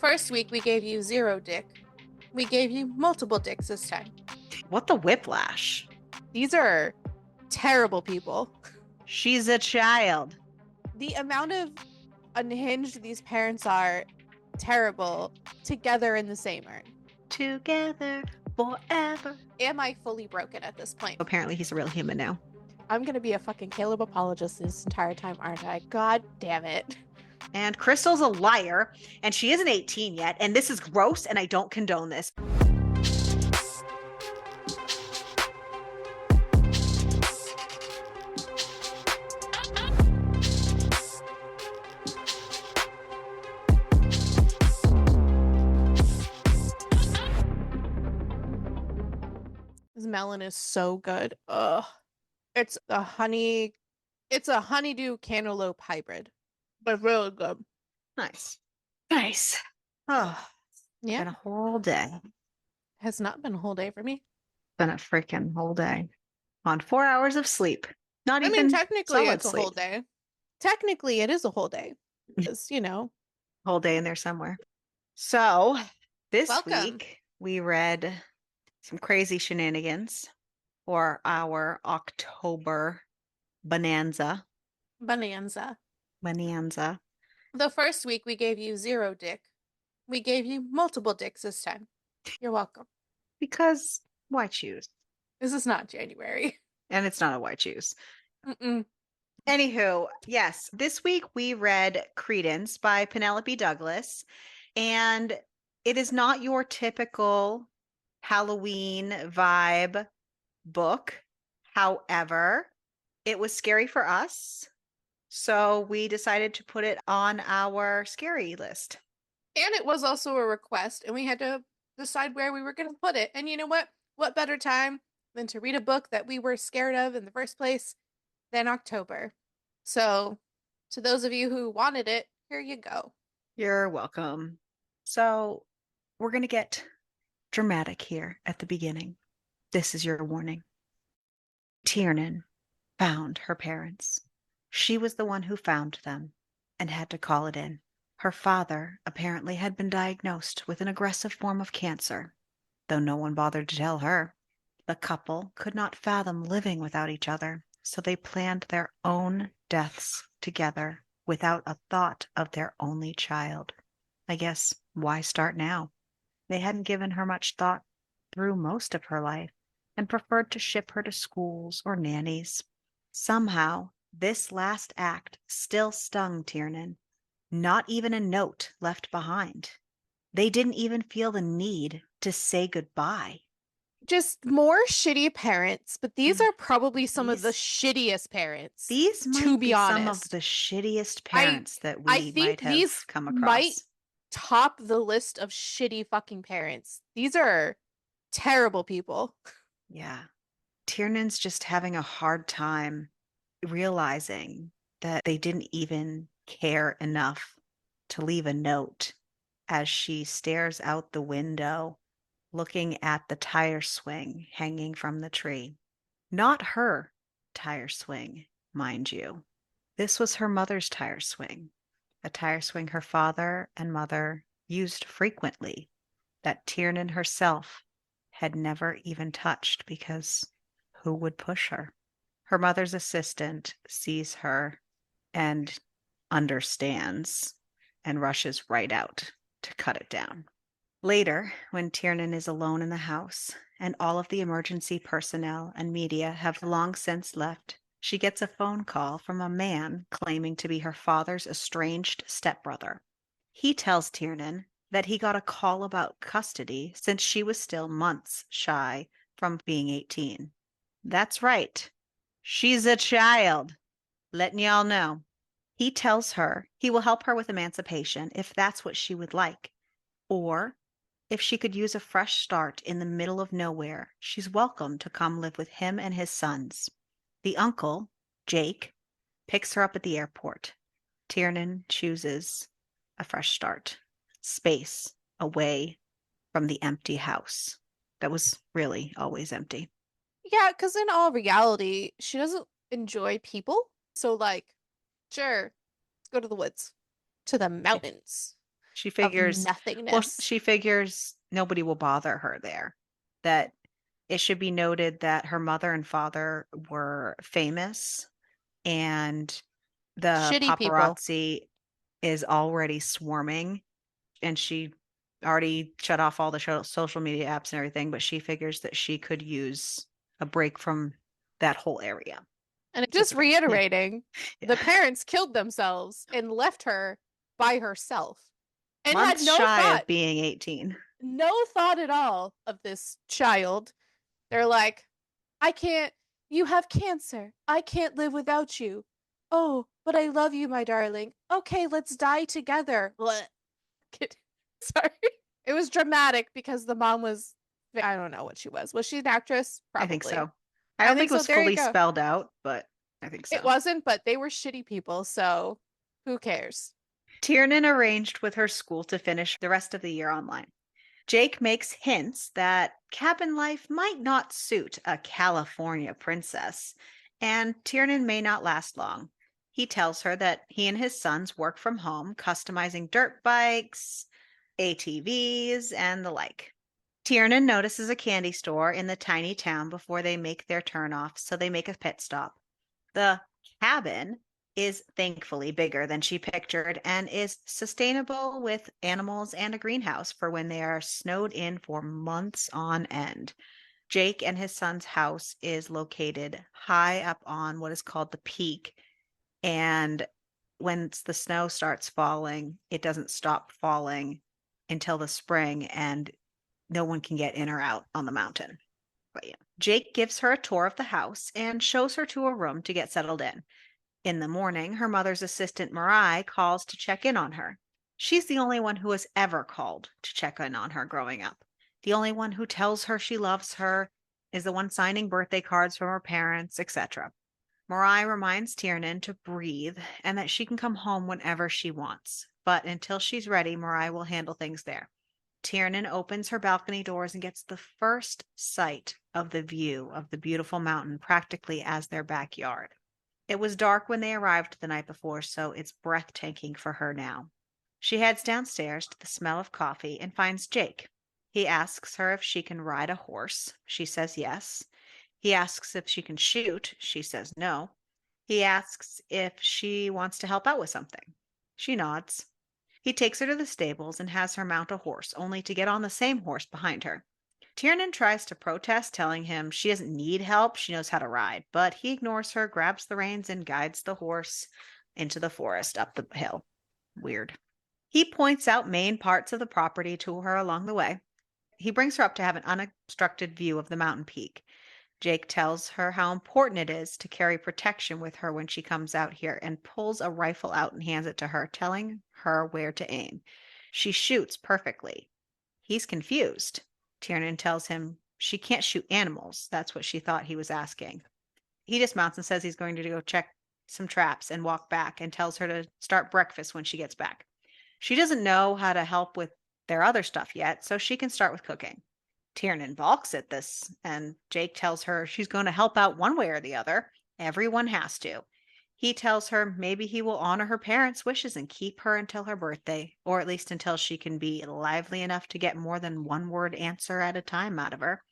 first week we gave you 0 dick. We gave you multiple dicks this time. What the whiplash? These are terrible people. She's a child. The amount of unhinged these parents are, terrible, together in the same urn. Together forever. Am I fully broken at this point? Apparently he's a real human now. I'm gonna be a fucking Caleb apologist this entire time, aren't I? God damn it. And Crystal's a liar, and she isn't 18 yet, and this is gross, and I don't condone this. This melon is so good. Ugh. It's a honeydew cantaloupe hybrid, but really good. Nice. Nice. Oh, Yeah. been a whole day. Has not been a whole day for me. Been a freaking whole day. On 4 hours of sleep. Not I even mean, technically solid it's a sleep. whole day. Technically it is a whole day. Because, Whole day in there somewhere. So this Welcome. week we read some crazy shenanigans for our October bonanza. Bonanza. Bonanza. The first week we gave you 0 dick. We gave you multiple dicks this time. You're welcome. Because why choose? This is not January. And it's not a why choose. Mm-mm. Anywho, yes, this week we read Credence by Penelope Douglas, and it is not your typical Halloween vibe book. However, it was scary for us, so we decided to put it on our scary list. And it was also a request, and we had to decide where we were going to put it. And you know what? What better time than to read a book that we were scared of in the first place than October? So, to those of you who wanted it, here you go. You're welcome. So, we're going to get dramatic here at the beginning. This is your warning. Tiernan found her parents. She was the one who found them and had to call it in. Her father apparently had been diagnosed with an aggressive form of cancer, though no one bothered to tell her. The couple could not fathom living without each other, so they planned their own deaths together without a thought of their only child. I guess, why start now? They hadn't given her much thought through most of her life and preferred to ship her to schools or nannies. Somehow, this last act still stung Tiernan. Not even a note left behind. They didn't even feel the need to say goodbye. Just more shitty parents, but these are probably some of the shittiest parents. These might to be honest. some of the shittiest parents that we might have these come across. Might top the list of shitty fucking parents. These are terrible people. Yeah. Tiernan's just having a hard time realizing that they didn't even care enough to leave a note as she stares out the window, looking at the tire swing hanging from the tree. Not her tire swing, mind you. This was her mother's tire swing, a tire swing her father and mother used frequently, that Tiernan herself had never even touched because who would push her? Her mother's assistant sees her and understands and rushes right out to cut it down. Later, when Tiernan is alone in the house and all of the emergency personnel and media have long since left, she gets a phone call from a man claiming to be her father's estranged stepbrother. He tells Tiernan that he got a call about custody since she was still months shy from being 18. That's right. She's a child. Letting y'all know. He tells her he will help her with emancipation if that's what she would like. Or if she could use a fresh start in the middle of nowhere, she's welcome to come live with him and his sons. The uncle, Jake, picks her up at the airport. Tiernan chooses a fresh start. Space away from the empty house that was really always empty. Yeah, because in all reality, she doesn't enjoy people. So, sure, let's go to the woods, to the mountains. She of figures, well, nothingness. she figures nobody will bother her there. That it should be noted that her mother and father were famous and the Shitty people. paparazzi is already swarming, and she already shut off all the social media apps and everything, but she figures that she could use a break from that whole area. And So it's just a bit, yeah, reiterating, the yeah. parents killed themselves and left her by herself and had Months no shy of thought, being 18. no thought at all of this child. They're like, I can't, you have cancer. I can't live without you. Oh, but I love you, my darling. Okay, let's die together. Blech. Sorry. It was dramatic because the mom was, I don't know what she was. Was she an actress? I think Probably. so. I I don't think think it so. was There you fully go. spelled out, but I think It so. wasn't, but they were shitty people, so who cares? Tiernan arranged with her school to finish the rest of the year online. Jake makes hints that cabin life might not suit a California princess, and Tiernan may not last long. He tells her that he and his sons work from home, customizing dirt bikes, ATVs, and the like. Tiernan notices a candy store in the tiny town before they make their turn off, so they make a pit stop. The cabin is thankfully bigger than she pictured and is sustainable with animals and a greenhouse for when they are snowed in for months on end. Jake and his son's house is located high up on what is called the peak. And when the snow starts falling, it doesn't stop falling until the spring, and no one can get in or out on the mountain. But yeah, Jake gives her a tour of the house and shows her to a room to get settled in. In the morning, her mother's assistant, Marai, calls to check in on her. She's the only one who has ever called to check in on her growing up. The only one who tells her she loves her, is the one signing birthday cards from her parents, etc. Marai reminds Tiernan to breathe and that she can come home whenever she wants. But until she's ready, Marai will handle things there. Tiernan opens her balcony doors and gets the first sight of the view of the beautiful mountain practically as their backyard. It was dark when they arrived the night before, so it's breathtaking for her now. She heads downstairs to the smell of coffee and finds Jake. He asks her if she can ride a horse. She says yes. He asks if she can shoot. She says no. He asks if she wants to help out with something. She nods. He takes her to the stables and has her mount a horse, only to get on the same horse behind her. Tiernan tries to protest, telling him she doesn't need help, she knows how to ride, but he ignores her, grabs the reins, and guides the horse into the forest up the hill. Weird. He points out main parts of the property to her along the way. He brings her up to have an unobstructed view of the mountain peak. Jake tells her how important it is to carry protection with her when she comes out here and pulls a rifle out and hands it to her, telling her where to aim. She shoots perfectly. He's confused. Tiernan tells him she can't shoot animals. That's what she thought he was asking. He dismounts and says he's going to go check some traps and walk back, and tells her to start breakfast when she gets back. She doesn't know how to help with their other stuff yet, so she can start with cooking. Tiernan balks at this, and Jake tells her she's going to help out one way or the other. Everyone has to. He tells her maybe he will honor her parents' wishes and keep her until her birthday, or at least until she can be lively enough to get more than one word answer at a time out of her.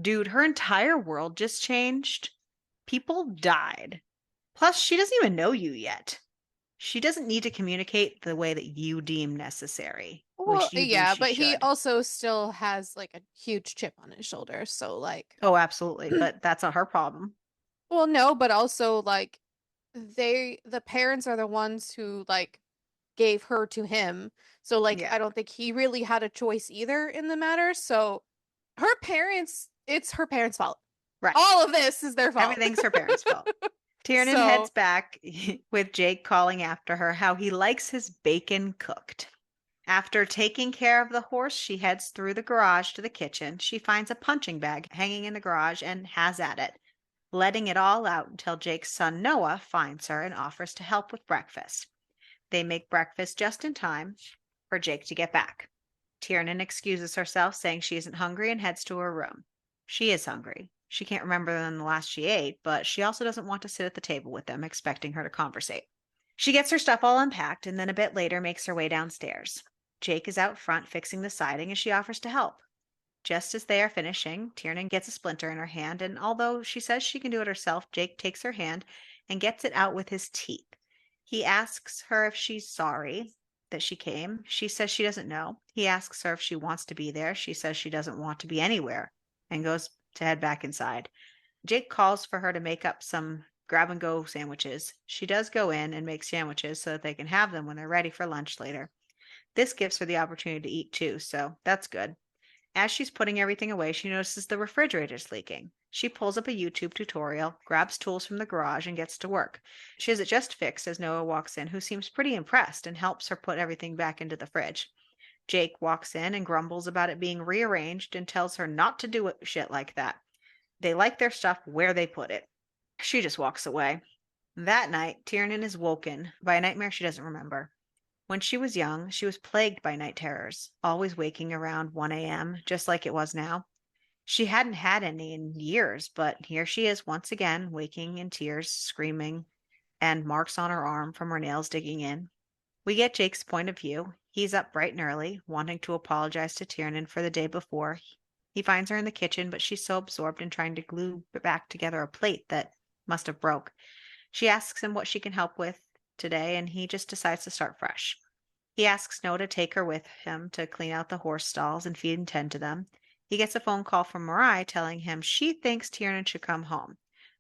Dude, her entire world just changed. People died. Plus, she doesn't even know you yet. She doesn't need to communicate the way that you deem necessary, Well, which you do yeah, she but he should. also still has like a huge chip on his shoulder. So, like, Oh, absolutely. But that's not her problem. well, no, but also like the parents are the ones who like gave her to him. So, like, Yeah, I don't think he really had a choice either in the matter. So, her parents, it's her parents' fault. right. All of this is their fault. Everything's her parents' fault. Tiernan heads So, back with Jake calling after her how he likes his bacon cooked. After taking care of the horse, she heads through the garage to the kitchen. She finds a punching bag hanging in the garage and has at it, letting it all out until Jake's son Noah finds her and offers to help with breakfast. They make breakfast just in time for Jake to get back. Tiernan excuses herself, saying she isn't hungry, and heads to her room. She is hungry. She can't remember when the last she ate, but she also doesn't want to sit at the table with them, expecting her to conversate. She gets her stuff all unpacked and then a bit later makes her way downstairs. Jake is out front fixing the siding and she offers to help. Just as they are finishing, Tiernan gets a splinter in her hand, and although she says she can do it herself, Jake takes her hand and gets it out with his teeth. He asks her if she's sorry that she came. She says she doesn't know. He asks her if she wants to be there. She says she doesn't want to be anywhere and goes to head back inside. Jake calls for her to make up some grab and go sandwiches. She does go in and make sandwiches so that they can have them when they're ready for lunch later. This gives her the opportunity to eat too, so that's good. As she's putting everything away, she notices the refrigerator's leaking. She pulls up a YouTube tutorial, grabs tools from the garage, and gets to work. She has it just fixed as Noah walks in, who seems pretty impressed and helps her put everything back into the fridge. Jake walks in and grumbles about it being rearranged and tells her not to do shit like that. They like their stuff where they put it. She just walks away. That night, Tiernan is woken by a nightmare she doesn't remember. When she was young, she was plagued by night terrors, always waking around 1 a.m., just like it was now. She hadn't had any in years, but here she is once again, waking in tears, screaming, and marks on her arm from her nails digging in. We get Jake's point of view. He's up bright and early, wanting to apologize to Tiernan for the day before. He finds her in the kitchen, but she's so absorbed in trying to glue back together a plate that must have broke. She asks him what she can help with today, and he just decides to start fresh. He asks Noah to take her with him to clean out the horse stalls and feed and tend to them. He gets a phone call from Mariah telling him she thinks Tiernan should come home.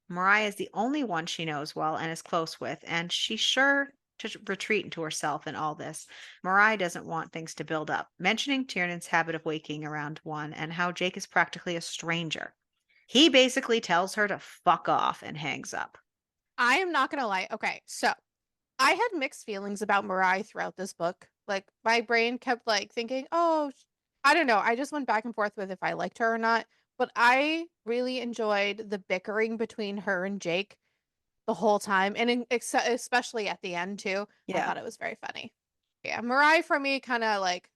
Mariah is the only one she knows well and is close with, and she's sure to retreat into herself in all this. Mariah doesn't want things to build up, mentioning Tiernan's habit of waking around 1 and how Jake is practically a stranger. He basically tells her to fuck off and hangs up. I am not gonna lie. Okay, so I had mixed feelings about Mirai throughout this book. Like my brain kept like thinking, "Oh, I don't know." I just went back and forth with if I liked her or not. But I really enjoyed the bickering between her and Jake the whole time, and especially at the end too. I Yeah, thought it was very funny. Yeah, Mirai for me kind of like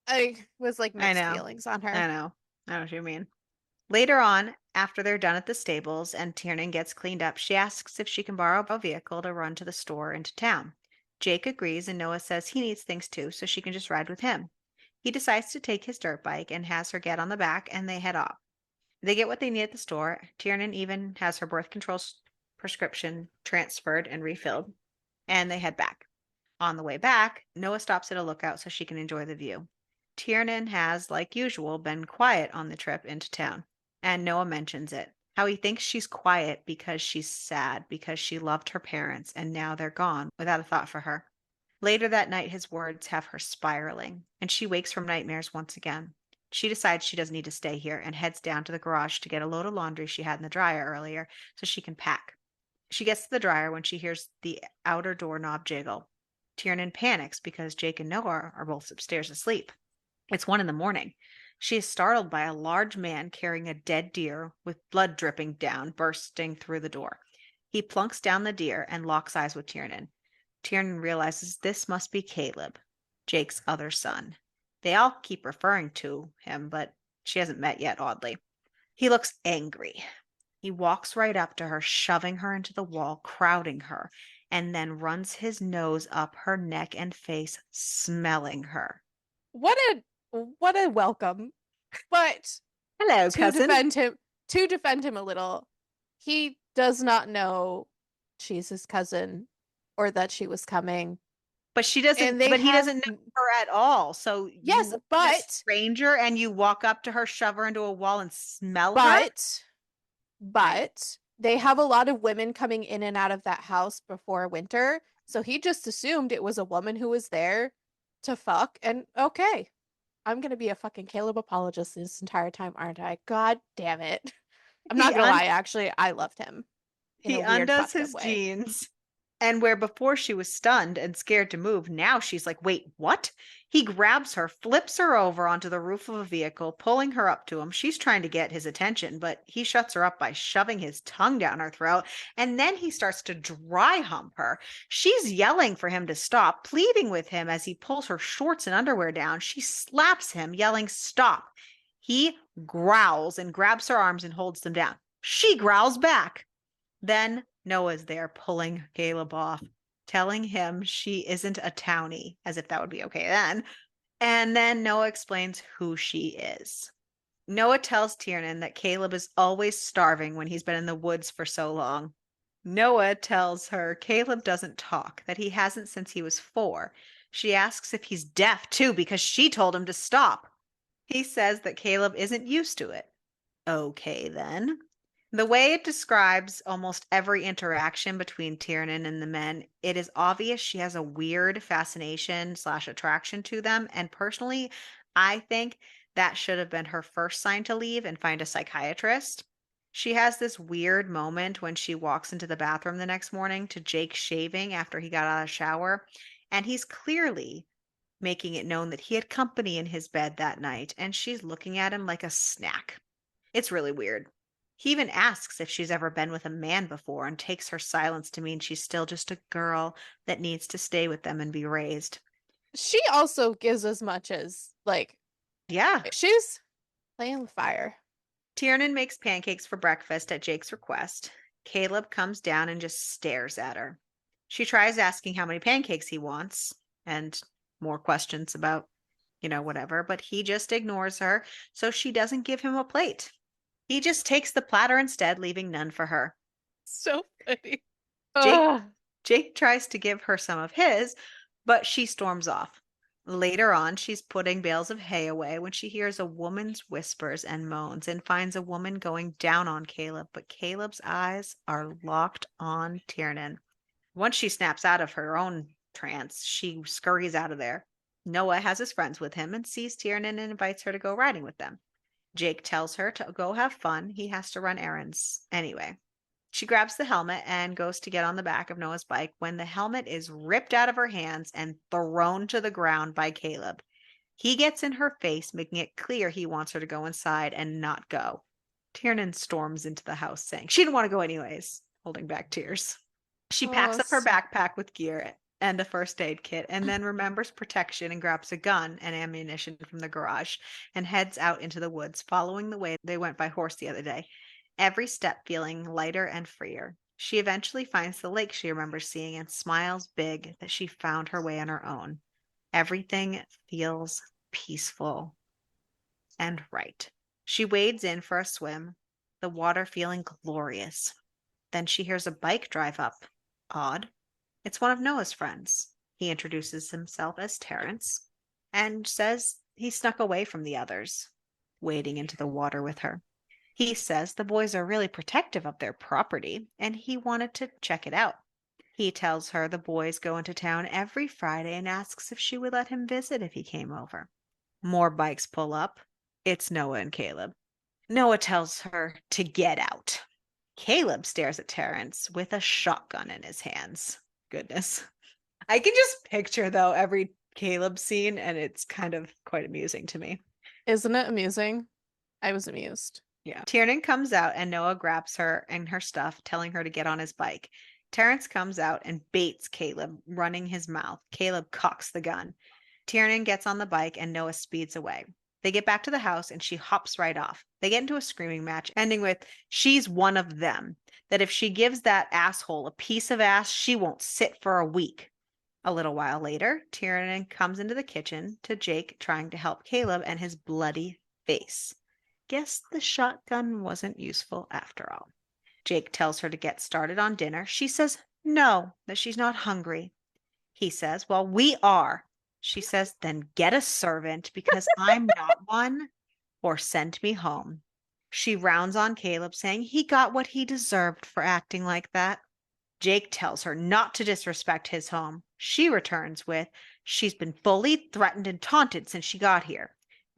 I was like I mixed know. feelings on her. I know. I know what you mean. Later on, after they're done at the stables and Tiernan gets cleaned up, she asks if she can borrow a vehicle to run to the store into town. Jake agrees, and Noah says he needs things too, so she can just ride with him. He decides to take his dirt bike and has her get on the back, and they head off. They get what they need at the store. Tiernan even has her birth control prescription transferred and refilled, and they head back. On the way back, Noah stops at a lookout so she can enjoy the view. Tiernan has, like usual, been quiet on the trip into town, and Noah mentions it. How he thinks she's quiet because she's sad, because she loved her parents and now they're gone without a thought for her. Later that night, his words have her spiraling, and she wakes from nightmares once again. She decides she doesn't need to stay here and heads down to the garage to get a load of laundry she had in the dryer earlier so she can pack. She gets to the dryer when she hears the outer doorknob jiggle. Tiernan panics because Jake and Noah are both upstairs asleep. It's 1 in the morning. She is startled by a large man carrying a dead deer with blood dripping down, bursting through the door. He plunks down the deer and locks eyes with Tiernan. Tiernan realizes this must be Caleb, Jake's other son. They all keep referring to him, but she hasn't met yet, oddly. He looks angry. He walks right up to her, shoving her into the wall, crowding her, and then runs his nose up her neck and face, smelling her. What a what a welcome. But Hello, to cousin. defend him to defend him a little, he does not know she's his cousin or that she was coming. And they But he have doesn't know her at all. So you yes, look at a stranger and you walk up to her, shove her into a wall and smell her? but but they have a lot of women coming in and out of that house before winter. So he just assumed it was a woman who was there to fuck. And okay, I'm gonna be a fucking Caleb apologist this entire time, aren't I? God damn it. I'm He not gonna un lie, actually, I loved him in He a weird undoes fucked up his way. jeans. And where before she was stunned and scared to move, now she's like, wait, what? He grabs her, flips her over onto the roof of a vehicle, pulling her up to him. She's trying to get his attention, but he shuts her up by shoving his tongue down her throat. And then he starts to dry hump her. She's yelling for him to stop, pleading with him as he pulls her shorts and underwear down. She slaps him, yelling, stop. He growls and grabs her arms and holds them down. She growls back. Then Noah's there pulling Caleb off, telling him she isn't a townie, as if that would be okay then, And then Noah explains who she is. Noah tells Tiernan that Caleb is always starving when he's been in the woods for so long. Noah tells her Caleb doesn't talk, that he hasn't since he was 4. She asks if he's deaf too because she told him to stop. He says that Caleb isn't used to it. Okay, then. The way it describes almost every interaction between Tiernan and the men, it is obvious she has a weird fascination slash attraction to them. And personally, I think that should have been her first sign to leave and find a psychiatrist. She has this weird moment when she walks into the bathroom the next morning to Jake shaving after he got out of the shower, and he's clearly making it known that he had company in his bed that night, and she's looking at him like a snack. It's really weird. He even asks if she's ever been with a man before and takes her silence to mean she's still just a girl that needs to stay with them and be raised. She also gives as much as, like, Yeah. she's playing with fire. Tiernan makes pancakes for breakfast at Jake's request. Caleb comes down and just stares at her. She tries asking how many pancakes he wants and more questions about, whatever, but he just ignores her, so she doesn't give him a plate. He just takes the platter instead, leaving none for her. So funny. Jake Ugh. Jake tries to give her some of his, but she storms off. Later on, she's putting bales of hay away when she hears a woman's whispers and moans and finds a woman going down on Caleb, but Caleb's eyes are locked on Tiernan. Once she snaps out of her own trance, she scurries out of there. Noah has his friends with him and sees Tiernan and invites her to go riding with them. Jake tells her to go have fun. He has to run errands anyway. She grabs the helmet and goes to get on the back of Noah's bike when the helmet is ripped out of her hands and thrown to the ground by Caleb. He gets in her face, making it clear he wants her to go inside and not go. Tiernan storms into the house saying she didn't want to go anyways, holding back tears. She Oh, packs up her backpack with gear and a first aid kit and then remembers protection and grabs a gun and ammunition from the garage and heads out into the woods, following the way they went by horse the other day, every step feeling lighter and freer. She eventually finds the lake she remembers seeing and smiles big that she found her way on her own. Everything feels peaceful and right. She wades in for a swim, the water feeling glorious. Then she hears a bike drive up. Odd. It's one of Noah's friends. He introduces himself as Terence and says he snuck away from the others, wading into the water with her. He says the boys are really protective of their property and he wanted to check it out. He tells her the boys go into town every Friday and asks if she would let him visit if he came over. More bikes pull up. It's Noah and Caleb. Noah tells her to get out. Caleb stares at Terence with a shotgun in his hands. Goodness. I can just picture, though, every Caleb scene, and it's kind of quite amusing to me. isn't it amusing? I was amused. Yeah. Tiernan comes out, and Noah grabs her and her stuff, telling her to get on his bike. Terence comes out and baits Caleb, running his mouth. Caleb cocks the gun. Tiernan gets on the bike, and Noah speeds away. They get back to the house, and she hops right off. They get into a screaming match, ending with, she's one of them. That if she gives that asshole a piece of ass, she won't sit for a week. A little while later, Tiernan comes into the kitchen to Jake trying to help Caleb and his bloody face. Guess the shotgun wasn't useful after all. Jake tells her to get started on dinner. She says no, that she's not hungry. He says, well, we are. She says, then get a servant because I'm not one, or send me home. She rounds on Caleb, saying he got what he deserved for acting like that. Jake tells her not to disrespect his home. She returns with, she's been bullied, threatened, and taunted since she got here.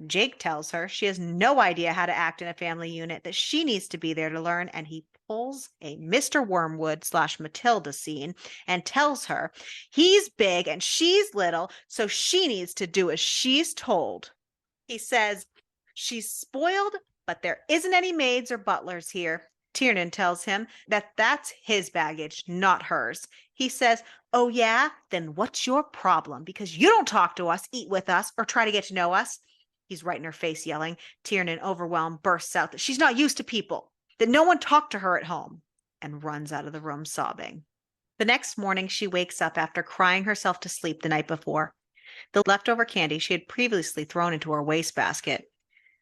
Jake tells her she has no idea how to act in a family unit, that she needs to be there to learn, and he pulls a Mr. Wormwood slash Matilda scene and tells her he's big and she's little, so she needs to do as she's told. He says she's spoiled, but there isn't any maids or butlers here. Tiernan tells him that that's his baggage, not hers. He says, oh yeah? Then what's your problem? Because you don't talk to us, eat with us, or try to get to know us. He's right in her face yelling. Tiernan, overwhelmed, bursts out that she's not used to people, that no one talked to her at home, and runs out of the room sobbing. The next morning, she wakes up after crying herself to sleep the night before. The leftover candy she had previously thrown into her wastebasket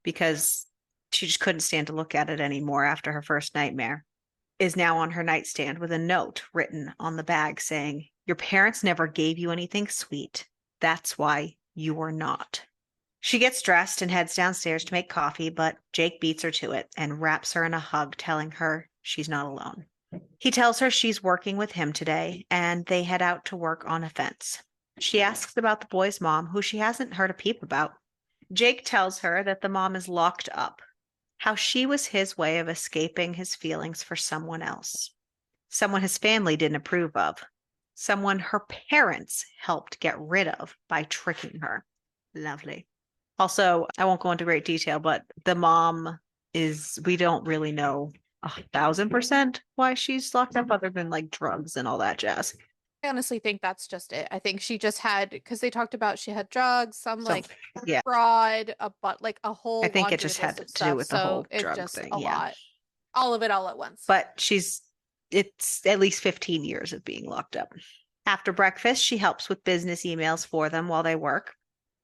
because she just couldn't stand to look at it anymore after her first nightmare, is now on her nightstand with a note written on the bag saying, "Your parents never gave you anything sweet. That's why you are not." She gets dressed and heads downstairs to make coffee, but Jake beats her to it and wraps her in a hug, telling her she's not alone. He tells her she's working with him today, and they head out to work on a fence. She asks about the boy's mom, who she hasn't heard a peep about. Jake tells her that the mom is locked up, how she was his way of escaping his feelings for someone else, someone his family didn't approve of, someone her parents helped get rid of by tricking her. Lovely. Also, I won't go into great detail, but the mom we don't really know 1,000% why she's locked up other than like drugs and all that jazz. I honestly think that's just it. I think she just had, because they talked about she had drugs, some So, like yeah, fraud, but like a I whole think it laundry just list had of to do stuff. with the So whole it drug just thing. a Yeah. lot, all of it all at once. But it's at least 15 years of being locked up. After breakfast, she helps with business emails for them while they work.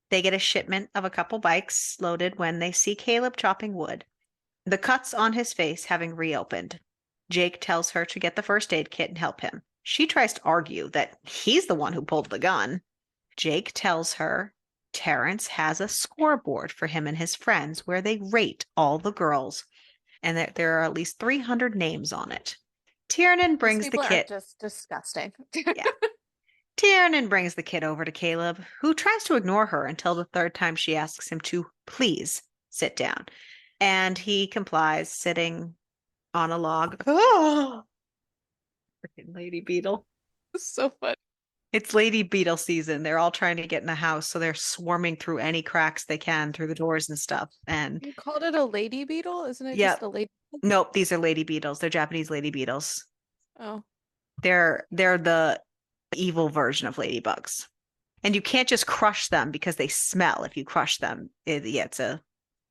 They get a shipment of a couple bikes loaded when they see Caleb chopping wood, the cuts on his face having reopened. Jake tells her to get the first aid kit and help him. She tries to argue that he's the one who pulled the gun. Jake tells her Terrence has a scoreboard for him and his friends where they rate all the girls and that there are at least 300 names on it. Tiernan These brings the people are kit. just disgusting. Yeah. Tiernan brings the kid over to Caleb, who tries to ignore her until the third time she asks him to please sit down. And he complies, sitting on a log. Oh, freaking Lady Beetle. So funny. It's Lady Beetle season. They're all trying to get in the house, so they're swarming through any cracks they can through the doors and stuff. And You called it a lady beetle? Isn't it just yep, a lady? nope, these are Lady Beetles. They're Japanese Lady Beetles. Oh, They're the evil version of ladybugs. And you can't just crush them because they smell. If you crush them, yeah, it's a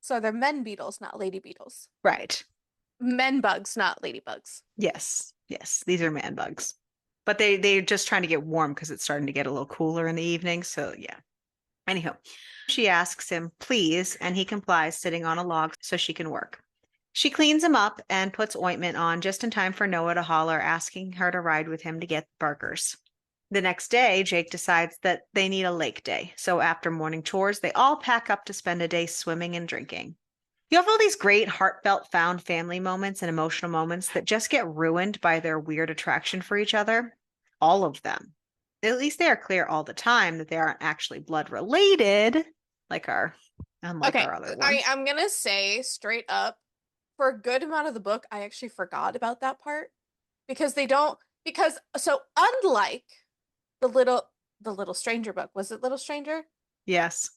so they're men beetles, not lady beetles. right. Men bugs, not ladybugs. Yes, yes, these are man bugs. But they're just trying to get warm because it's starting to get a little cooler in the evening. So yeah. Anyhow, she asks him, please, and he complies, sitting on a log so she can work. She cleans him up and puts ointment on just in time for Noah to holler, asking her to ride with him to get burgers. The next day, Jake decides that they need a lake day. So after morning chores, they all pack up to spend a day swimming and drinking. You have all these great, heartfelt, found family moments and emotional moments that just get ruined by their weird attraction for each other. All of them. At least they are clear all the time that they aren't actually blood related, unlike Okay, our other I ones. I'm gonna say straight up, for a good amount of the book, I actually forgot about that part because they don't because so unlike the little stranger book, was it Little Stranger? Yes.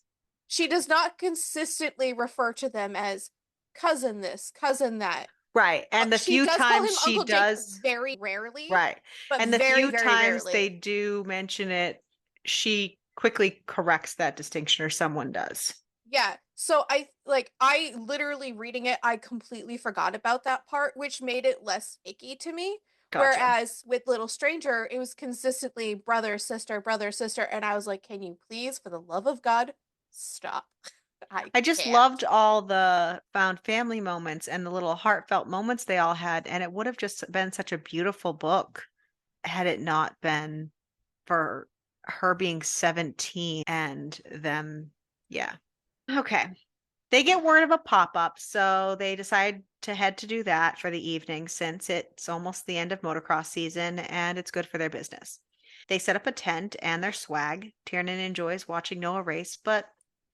She does not consistently refer to them as cousin this, cousin that. Right. And the She few does call times him she Uncle Jake does, very rarely, right. but And the very, few very times they rarely. do mention it, she quickly corrects that distinction, or someone does. Yeah. So I literally reading it, I completely forgot about that part, which made it less icky to me. Gotcha. Whereas with Little Stranger, it was consistently brother, sister, and I was like, can you please, for the love of God, stop? I I just can't. loved all the found family moments and the little heartfelt moments they all had. And it would have just been such a beautiful book had it not been for her being 17 and them. Yeah. Okay. They get word of a pop-up, so they decide to head to do that for the evening since it's almost the end of motocross season and it's good for their business. They set up a tent and their swag. Tiernan enjoys watching Noah race, but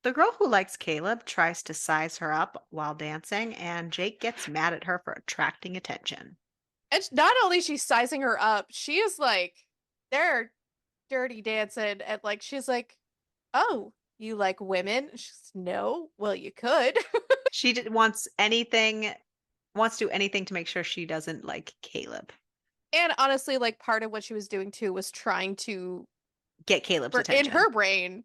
the girl who likes Caleb tries to size her up while dancing, and Jake gets mad at her for attracting attention. And not only she's sizing her up, she is like, they're dirty dancing, and like she's like, oh, you like women? She's, no, well, you could. Wants to do anything to make sure she doesn't like Caleb. And honestly, like part of what she was doing too was trying to, Get Caleb's for in attention. her brain,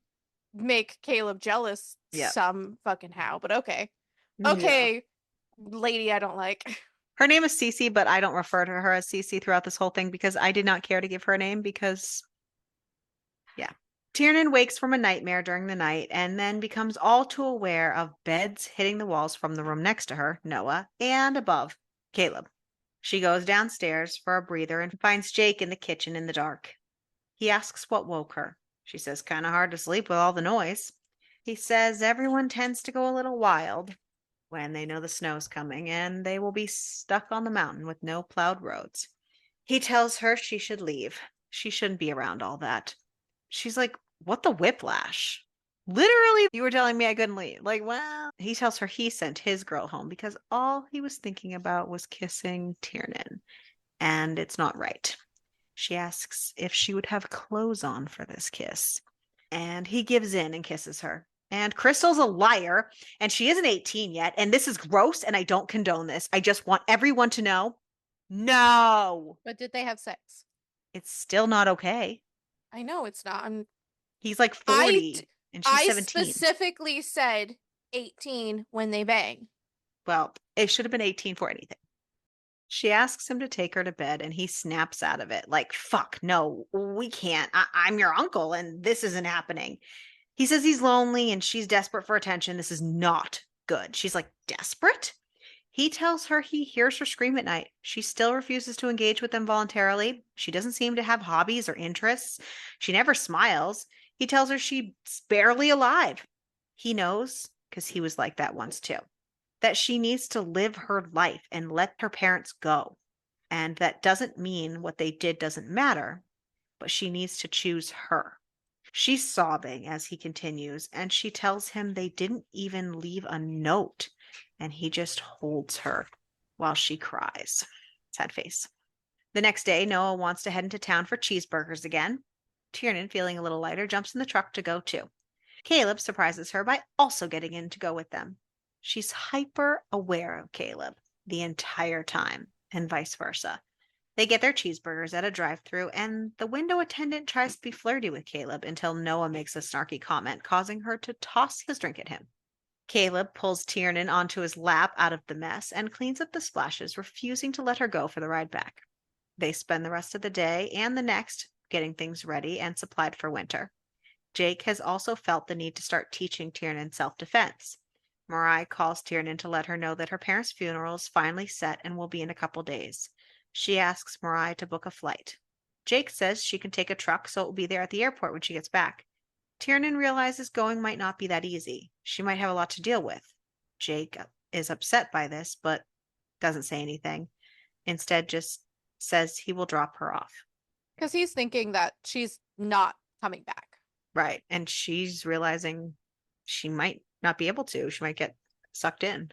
make Caleb jealous Yep. some fucking how. But okay, Yeah. okay, lady, I don't like. Her name is Cece, but I don't refer to her as Cece throughout this whole thing because I did not care to give her a name because, yeah. Tiernan wakes from a nightmare during the night and then becomes all too aware of beds hitting the walls from the room next to her, Noah, and above, Caleb. She goes downstairs for a breather and finds Jake in the kitchen in the dark. He asks what woke her. She says, kind of hard to sleep with all the noise. He says everyone tends to go a little wild when they know the snow's coming and they will be stuck on the mountain with no plowed roads. He tells her she should leave. She shouldn't be around all that. She's like, what the whiplash? Literally, you were telling me I couldn't leave. Like, well, he tells her he sent his girl home because all he was thinking about was kissing Tiernan, and it's not right. She asks if she would have clothes on for this kiss, and he gives in and kisses her. And Crystal's a liar, and she isn't 18 yet, and this is gross, and I don't condone this. I just want everyone to know, no, But did they have sex? it's still not okay. I know it's not. He's like I 40 and she's I 17. specifically said 18 when they bang. Well, it should have been 18 for anything. She asks him to take her to bed and he snaps out of it like, fuck, no, we can't. I'm your uncle and this isn't happening. He says he's lonely and she's desperate for attention. This is not good. She's like, desperate? He tells her he hears her scream at night. She still refuses to engage with them voluntarily. She doesn't seem to have hobbies or interests. She never smiles. He tells her she's barely alive. He knows, because he was like that once too, that she needs to live her life and let her parents go. And that doesn't mean what they did doesn't matter, but she needs to choose her. She's sobbing as he continues, and she tells him they didn't even leave a note, and he just holds her while she cries. Sad face. The next day, Noah wants to head into town for cheeseburgers again. Tiernan, feeling a little lighter, jumps in the truck to go too. Caleb surprises her by also getting in to go with them. She's hyper aware of Caleb the entire time, and vice versa. They get their cheeseburgers at a drive-through, and the window attendant tries to be flirty with Caleb until Noah makes a snarky comment, causing her to toss his drink at him. Caleb pulls Tiernan onto his lap out of the mess and cleans up the splashes, refusing to let her go for the ride back. They spend the rest of the day and the next getting things ready and supplied for winter. Jake has also felt the need to start teaching Tiernan self-defense. Mariah calls Tiernan to let her know that her parents' funeral is finally set and will be in a couple days. She asks Mariah to book a flight. Jake says she can take a truck so it will be there at the airport when she gets back. Tiernan realizes going might not be that easy. She might have a lot to deal with. Jake is upset by this, but doesn't say anything. Instead, just says he will drop her off. Because he's thinking that she's not coming back. Right. And she's realizing she might not be able to. She might get sucked in.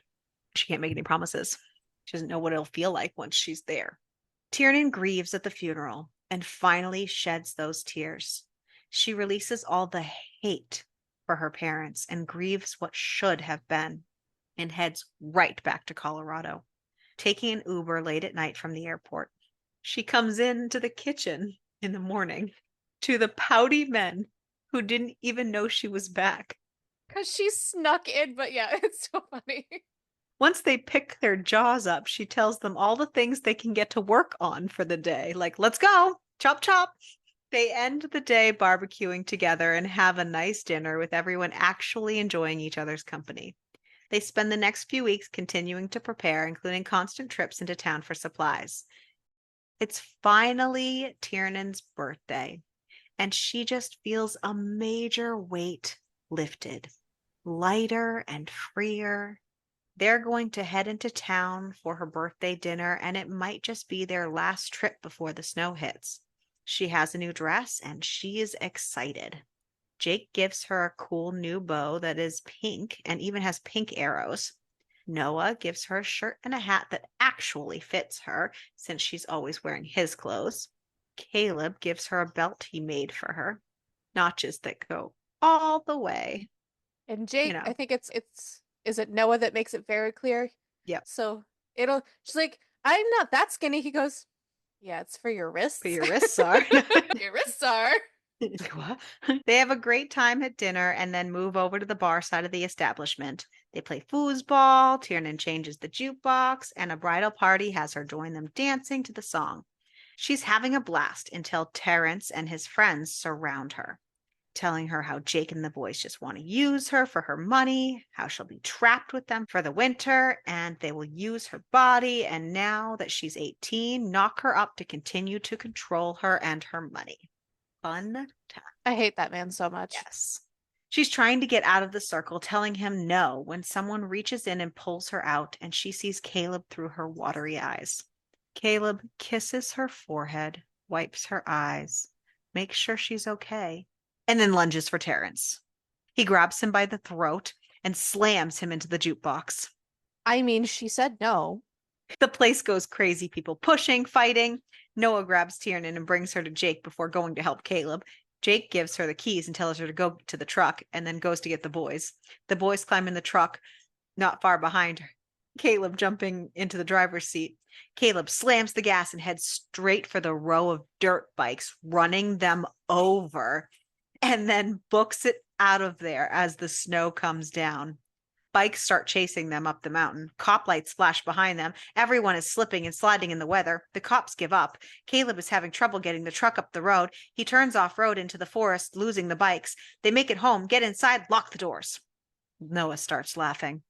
She can't make any promises. She doesn't know what it'll feel like once she's there. Tiernan grieves at the funeral and finally sheds those tears. She releases all the hate for her parents and grieves what should have been and heads right back to Colorado, taking an Uber late at night from the airport. She comes into the kitchen in the morning to the pouty men who didn't even know she was back. Because she snuck in, but yeah, it's so funny. Once they pick their jaws up, she tells them all the things they can get to work on for the day. Like, let's go, chop, chop. They end the day barbecuing together and have a nice dinner with everyone actually enjoying each other's company. They spend the next few weeks continuing to prepare, including constant trips into town for supplies. It's finally Tiernan's birthday, and she just feels a major weight lifted, lighter and freer. They're going to head into town for her birthday dinner, and it might just be their last trip before the snow hits. She has a new dress, and she is excited. Jake gives her a cool new bow that is pink and even has pink arrows. Noah gives her a shirt and a hat that actually fits her, since she's always wearing his clothes. Caleb gives her a belt he made for her, notches that go all the way. And You Jake, I know, think it's is it Noah that makes it very clear? yep, So it'll she's like, I'm not that skinny. He goes, yeah, it's for your for wrists. your wrists are. Your wrists are. What? They have a great time at dinner and then move over to the bar side of the establishment. They play foosball, Tiernan changes the jukebox, and a bridal party has her join them dancing to the song. She's having a blast until Terrence and his friends surround her. telling her how Jake and the boys just want to use her for her money, how she'll be trapped with them for the winter, and they will use her body. And now that she's 18, knock her up to continue to control her and her money. Fun time. I hate that man so much. Yes. She's trying to get out of the circle, telling him no, when someone reaches in and pulls her out, and she sees Caleb through her watery eyes. Caleb kisses her forehead, wipes her eyes, makes sure she's okay, and then lunges for Terrence. He grabs him by the throat and slams him into the jukebox. I mean, she said no. The place goes crazy, people pushing, fighting. Noah grabs Tiernan and brings her to Jake before going to help Caleb. Jake gives her the keys and tells her to go to the truck and then goes to get the boys. The boys climb in the truck, not far behind her. Caleb jumping into the driver's seat. Caleb slams the gas and heads straight for the row of dirt bikes, running them over, and then books it out of there as the snow comes down. Bikes start chasing them up the mountain. Cop lights flash behind them. Everyone is slipping and sliding in the weather. The cops give up. Caleb is having trouble getting the truck up the road. He turns off road into the forest, losing the bikes. They make it home, get inside, lock the doors. Noah starts laughing.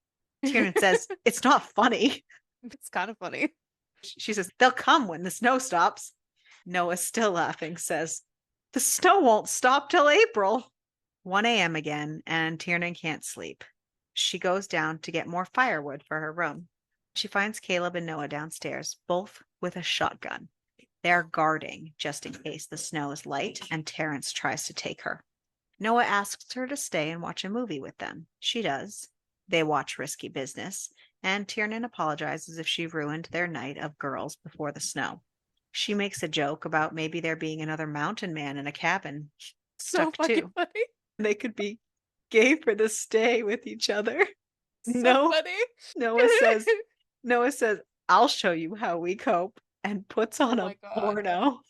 Tiernan says, "It's not funny." It's kind of funny. She says, "They'll come when the snow stops." Noah, still laughing, says, "The snow won't stop till April." 1 a.m. again, and Tiernan can't sleep. She goes down to get more firewood for her room. She finds Caleb and Noah downstairs, both with a shotgun. They are guarding just in case the snow is light and Terrence tries to take her. Noah asks her to stay and watch a movie with them. She does. They watch Risky Business, and Tiernan apologizes if she ruined their night of girls before the snow. She makes a joke about maybe there being another mountain man in a cabin So stuck fucking too. funny. They could be gay for the stay with each other. So No, funny. Noah says, Noah says, "I'll show you how we cope," and puts Oh on a my God. porno.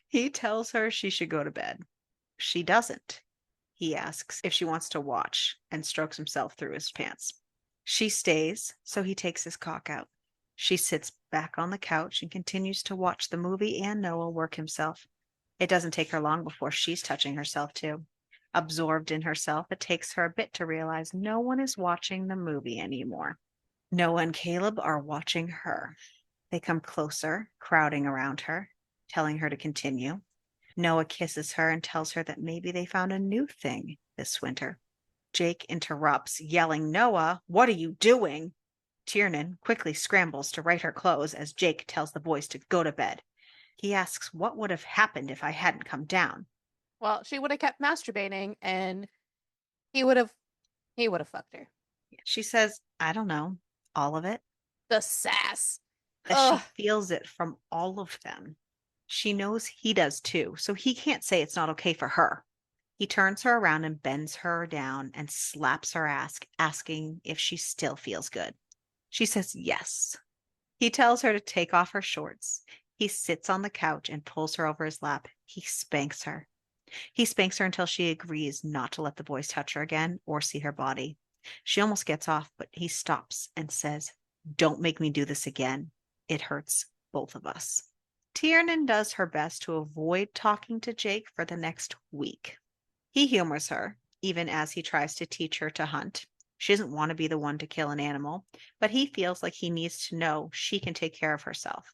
He tells her she should go to bed. She doesn't. He asks if she wants to watch and strokes himself through his pants. She stays, so he takes his cock out. She sits back on the couch and continues to watch the movie and Noah work himself. It doesn't take her long before she's touching herself too. Absorbed in herself, it takes her a bit to realize no one is watching the movie anymore. Noah and Caleb are watching her. They come closer, crowding around her, telling her to continue. Noah kisses her and tells her that maybe they found a new thing this winter. Jake interrupts, yelling, "Noah, what are you doing?" Tiernan quickly scrambles to right her clothes as Jake tells the boys to go to bed. He asks what would have happened if I hadn't come down. Well, she would have kept masturbating and he would have he would have fucked her. She says, "I don't know, all of it," The sass. that she Ugh. feels it from all of them. She knows he does too, so he can't say it's not okay for her. He turns her around and bends her down and slaps her ass, asking if she still feels good. She says yes. He tells her to take off her shorts. He sits on the couch and pulls her over his lap. He spanks her. He spanks her until she agrees not to let the boys touch her again or see her body. She almost gets off, but he stops and says, "Don't make me do this again. It hurts both of us." Tiernan does her best to avoid talking to Jake for the next week. He humors her, even as he tries to teach her to hunt. She doesn't want to be the one to kill an animal, but he feels like he needs to know she can take care of herself.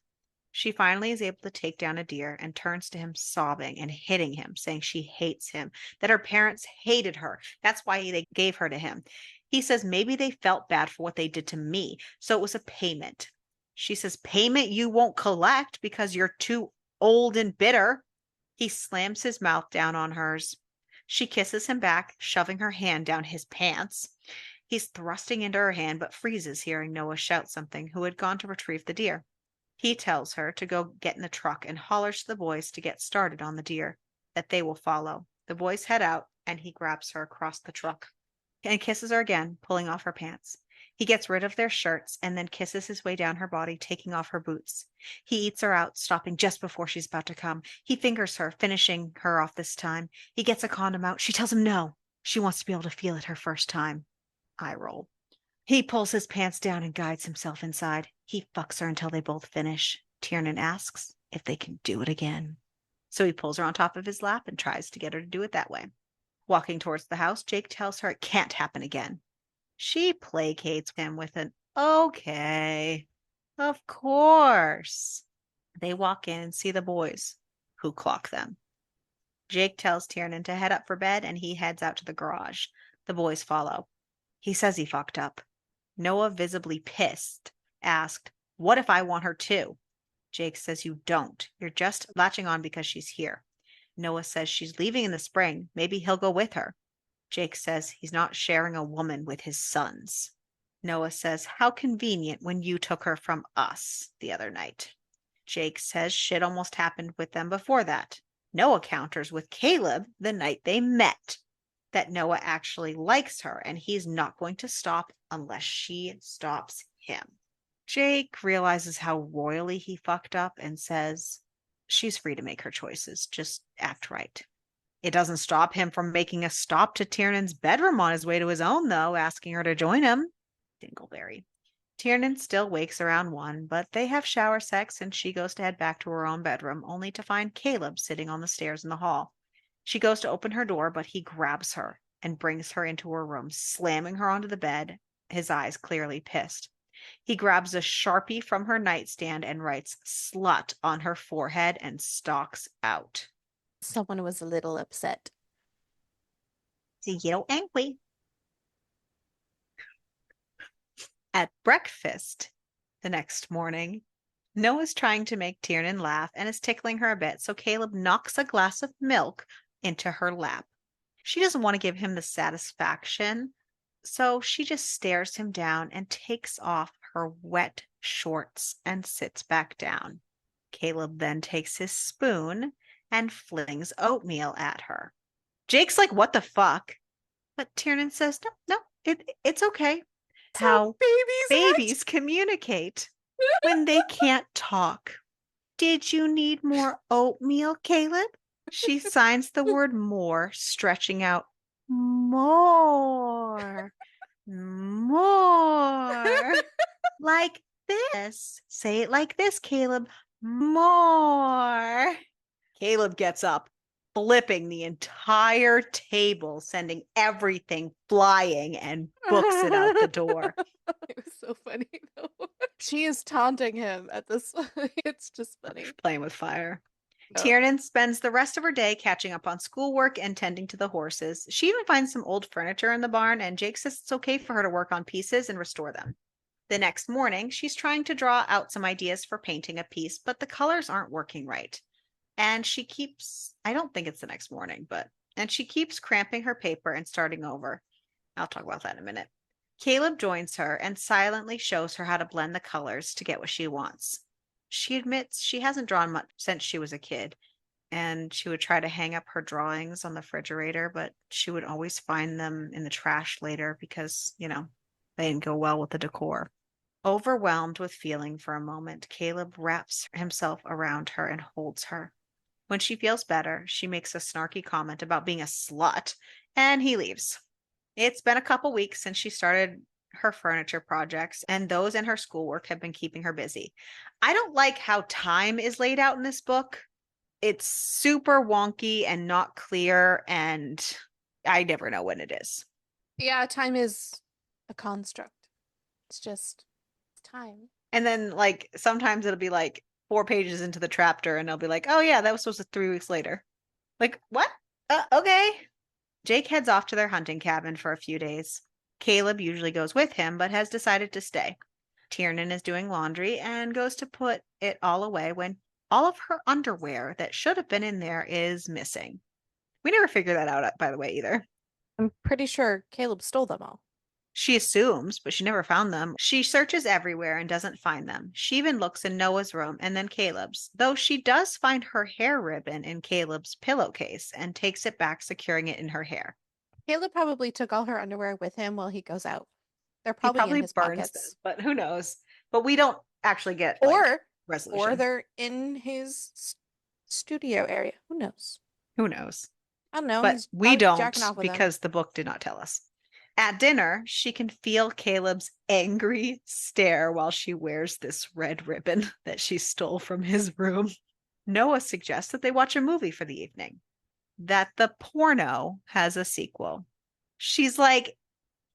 She finally is able to take down a deer and turns to him sobbing and hitting him, saying she hates him, that her parents hated her. That's why they gave her to him. He says maybe they felt bad for what they did to me, so it was a payment. She says, "Payment you won't collect because you're too old and bitter." He slams his mouth down on hers. She kisses him back, shoving her hand down his pants. He's thrusting into her hand, but freezes hearing Noah shout something, who had gone to retrieve the deer. He tells her to go get in the truck and hollers to the boys to get started on the deer, that they will follow. The boys head out, and he grabs her across the truck and kisses her again, pulling off her pants. He gets rid of their shirts and then kisses his way down her body, taking off her boots. He eats her out, stopping just before she's about to come. He fingers her, finishing her off this time. He gets a condom out. She tells him no. She wants to be able to feel it her first time. Eye roll. He pulls his pants down and guides himself inside. He fucks her until they both finish. Tiernan asks if they can do it again. So he pulls her on top of his lap and tries to get her to do it that way. Walking towards the house, Jake tells her it can't happen again. She placates him with an okay, of course. They walk in and see the boys, who clock them. Jake tells Tiernan to head up for bed and he heads out to the garage. The boys follow. He says he fucked up. Noah, visibly pissed, asked, "What if I want her too?" Jake says, "You don't. You're just latching on because she's here." Noah says she's leaving in the spring. Maybe he'll go with her. Jake says he's not sharing a woman with his sons. Noah says, "How convenient when you took her from us the other night." Jake says shit almost happened with them before that. Noah counters with Caleb the night they met that Noah actually likes her and he's not going to stop unless she stops him. Jake realizes how royally he fucked up and says she's free to make her choices. Just act right. It doesn't stop him from making a stop to Tiernan's bedroom on his way to his own, though, asking her to join him. Dingleberry. Tiernan still wakes around 1, but they have shower sex and she goes to head back to her own bedroom, only to find Caleb sitting on the stairs in the hall. She goes to open her door, but he grabs her and brings her into her room, slamming her onto the bed, his eyes clearly pissed. He grabs a Sharpie from her nightstand and writes "slut" on her forehead and stalks out. Someone was a little upset. A little angry. At breakfast the next morning, Noah's trying to make Tiernan laugh and is tickling her a bit, so Caleb knocks a glass of milk into her lap. She doesn't want to give him the satisfaction, so she just stares him down and takes off her wet shorts and sits back down. Caleb then takes his spoon and flings oatmeal at her. Jake's like, "What the fuck?" But Tiernan says, "No, no, it's okay." That's how How babies act. babies communicate when they can't talk. "Did you need more oatmeal, Caleb?" She signs the word more, stretching out more, more. Like this. Say it like this, Caleb. More. Caleb gets up, flipping the entire table, sending everything flying, and books it out the door. It was so funny though. She is taunting him at this. It's just funny. Playing with fire. Oh. Tiernan spends the rest of her day catching up on schoolwork and tending to the horses. She even finds some old furniture in the barn, and Jake says it's okay for her to work on pieces and restore them. The next morning, she's trying to draw out some ideas for painting a piece, but the colors aren't working right. And she keeps, I don't think it's the next morning, and she keeps cramping her paper and starting over. I'll talk about that in a minute. Caleb joins her and silently shows her how to blend the colors to get what she wants. She admits she hasn't drawn much since she was a kid, and she would try to hang up her drawings on the refrigerator, but she would always find them in the trash later because, they didn't go well with the decor. Overwhelmed with feeling for a moment, Caleb wraps himself around her and holds her. When she feels better, she makes a snarky comment about being a slut, and he leaves. It's been a couple weeks since she started her furniture projects, and those and her schoolwork have been keeping her busy. I don't like how time is laid out in this book. It's super wonky and not clear, and I never know when it is. Yeah, time is a construct. It's just time. And then, like, sometimes it'll be like 4 pages into the chapter, and they'll be like, "Oh, yeah, that was supposed to 3 weeks later." Like, what? Okay. Jake heads off to their hunting cabin for a few days. Caleb usually goes with him, but has decided to stay. Tiernan is doing laundry and goes to put it all away when all of her underwear that should have been in there is missing. We never figured that out, by the way, either. I'm pretty sure Caleb stole them all. She assumes, but she never found them. She searches everywhere and doesn't find them. She even looks in Noah's room and then Caleb's, though she does find her hair ribbon in Caleb's pillowcase and takes it back, securing it in her hair. Caleb probably took all her underwear with him while he goes out. They're He probably in probably his burns them, pockets. but who knows? But we don't actually get like Or or resolution. they're in his studio area. Who knows? Who knows? I don't know. But He's we probably jacking don't off with them. because the book did not tell us. At dinner, she can feel Caleb's angry stare while she wears this red ribbon that she stole from his room. Noah suggests that they watch a movie for the evening. that the porno has a sequel. She's like,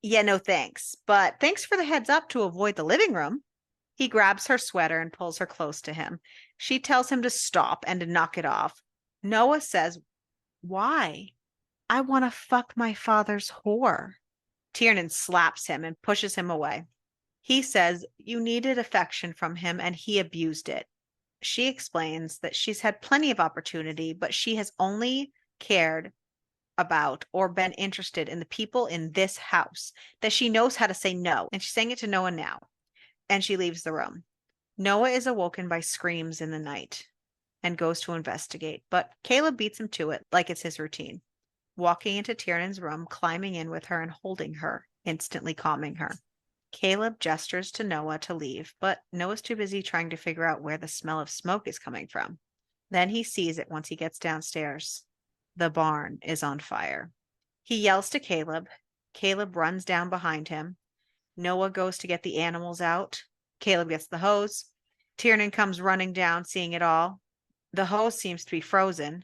yeah, no thanks, but thanks for the heads up to avoid the living room. He grabs her sweater and pulls her close to him. She tells him to stop and to knock it off. Noah says, why? I want to fuck my father's whore. Tiernan slaps him and pushes him away. He says, you needed affection from him and he abused it. She explains that she's had plenty of opportunity, but she has only cared about or been interested in the people in this house, that she knows how to say no. And she's saying it to Noah now. And she leaves the room. Noah is awoken by screams in the night and goes to investigate, but Caleb beats him to it like it's his routine, walking into Tiernan's room, climbing in with her and holding her, instantly calming her. Caleb gestures to Noah to leave, but Noah's too busy trying to figure out where the smell of smoke is coming from. Then he sees it once he gets downstairs. The barn is on fire. He yells to Caleb. Caleb runs down behind him. Noah goes to get the animals out. Caleb gets the hose. Tiernan comes running down, seeing it all. The hose seems to be frozen.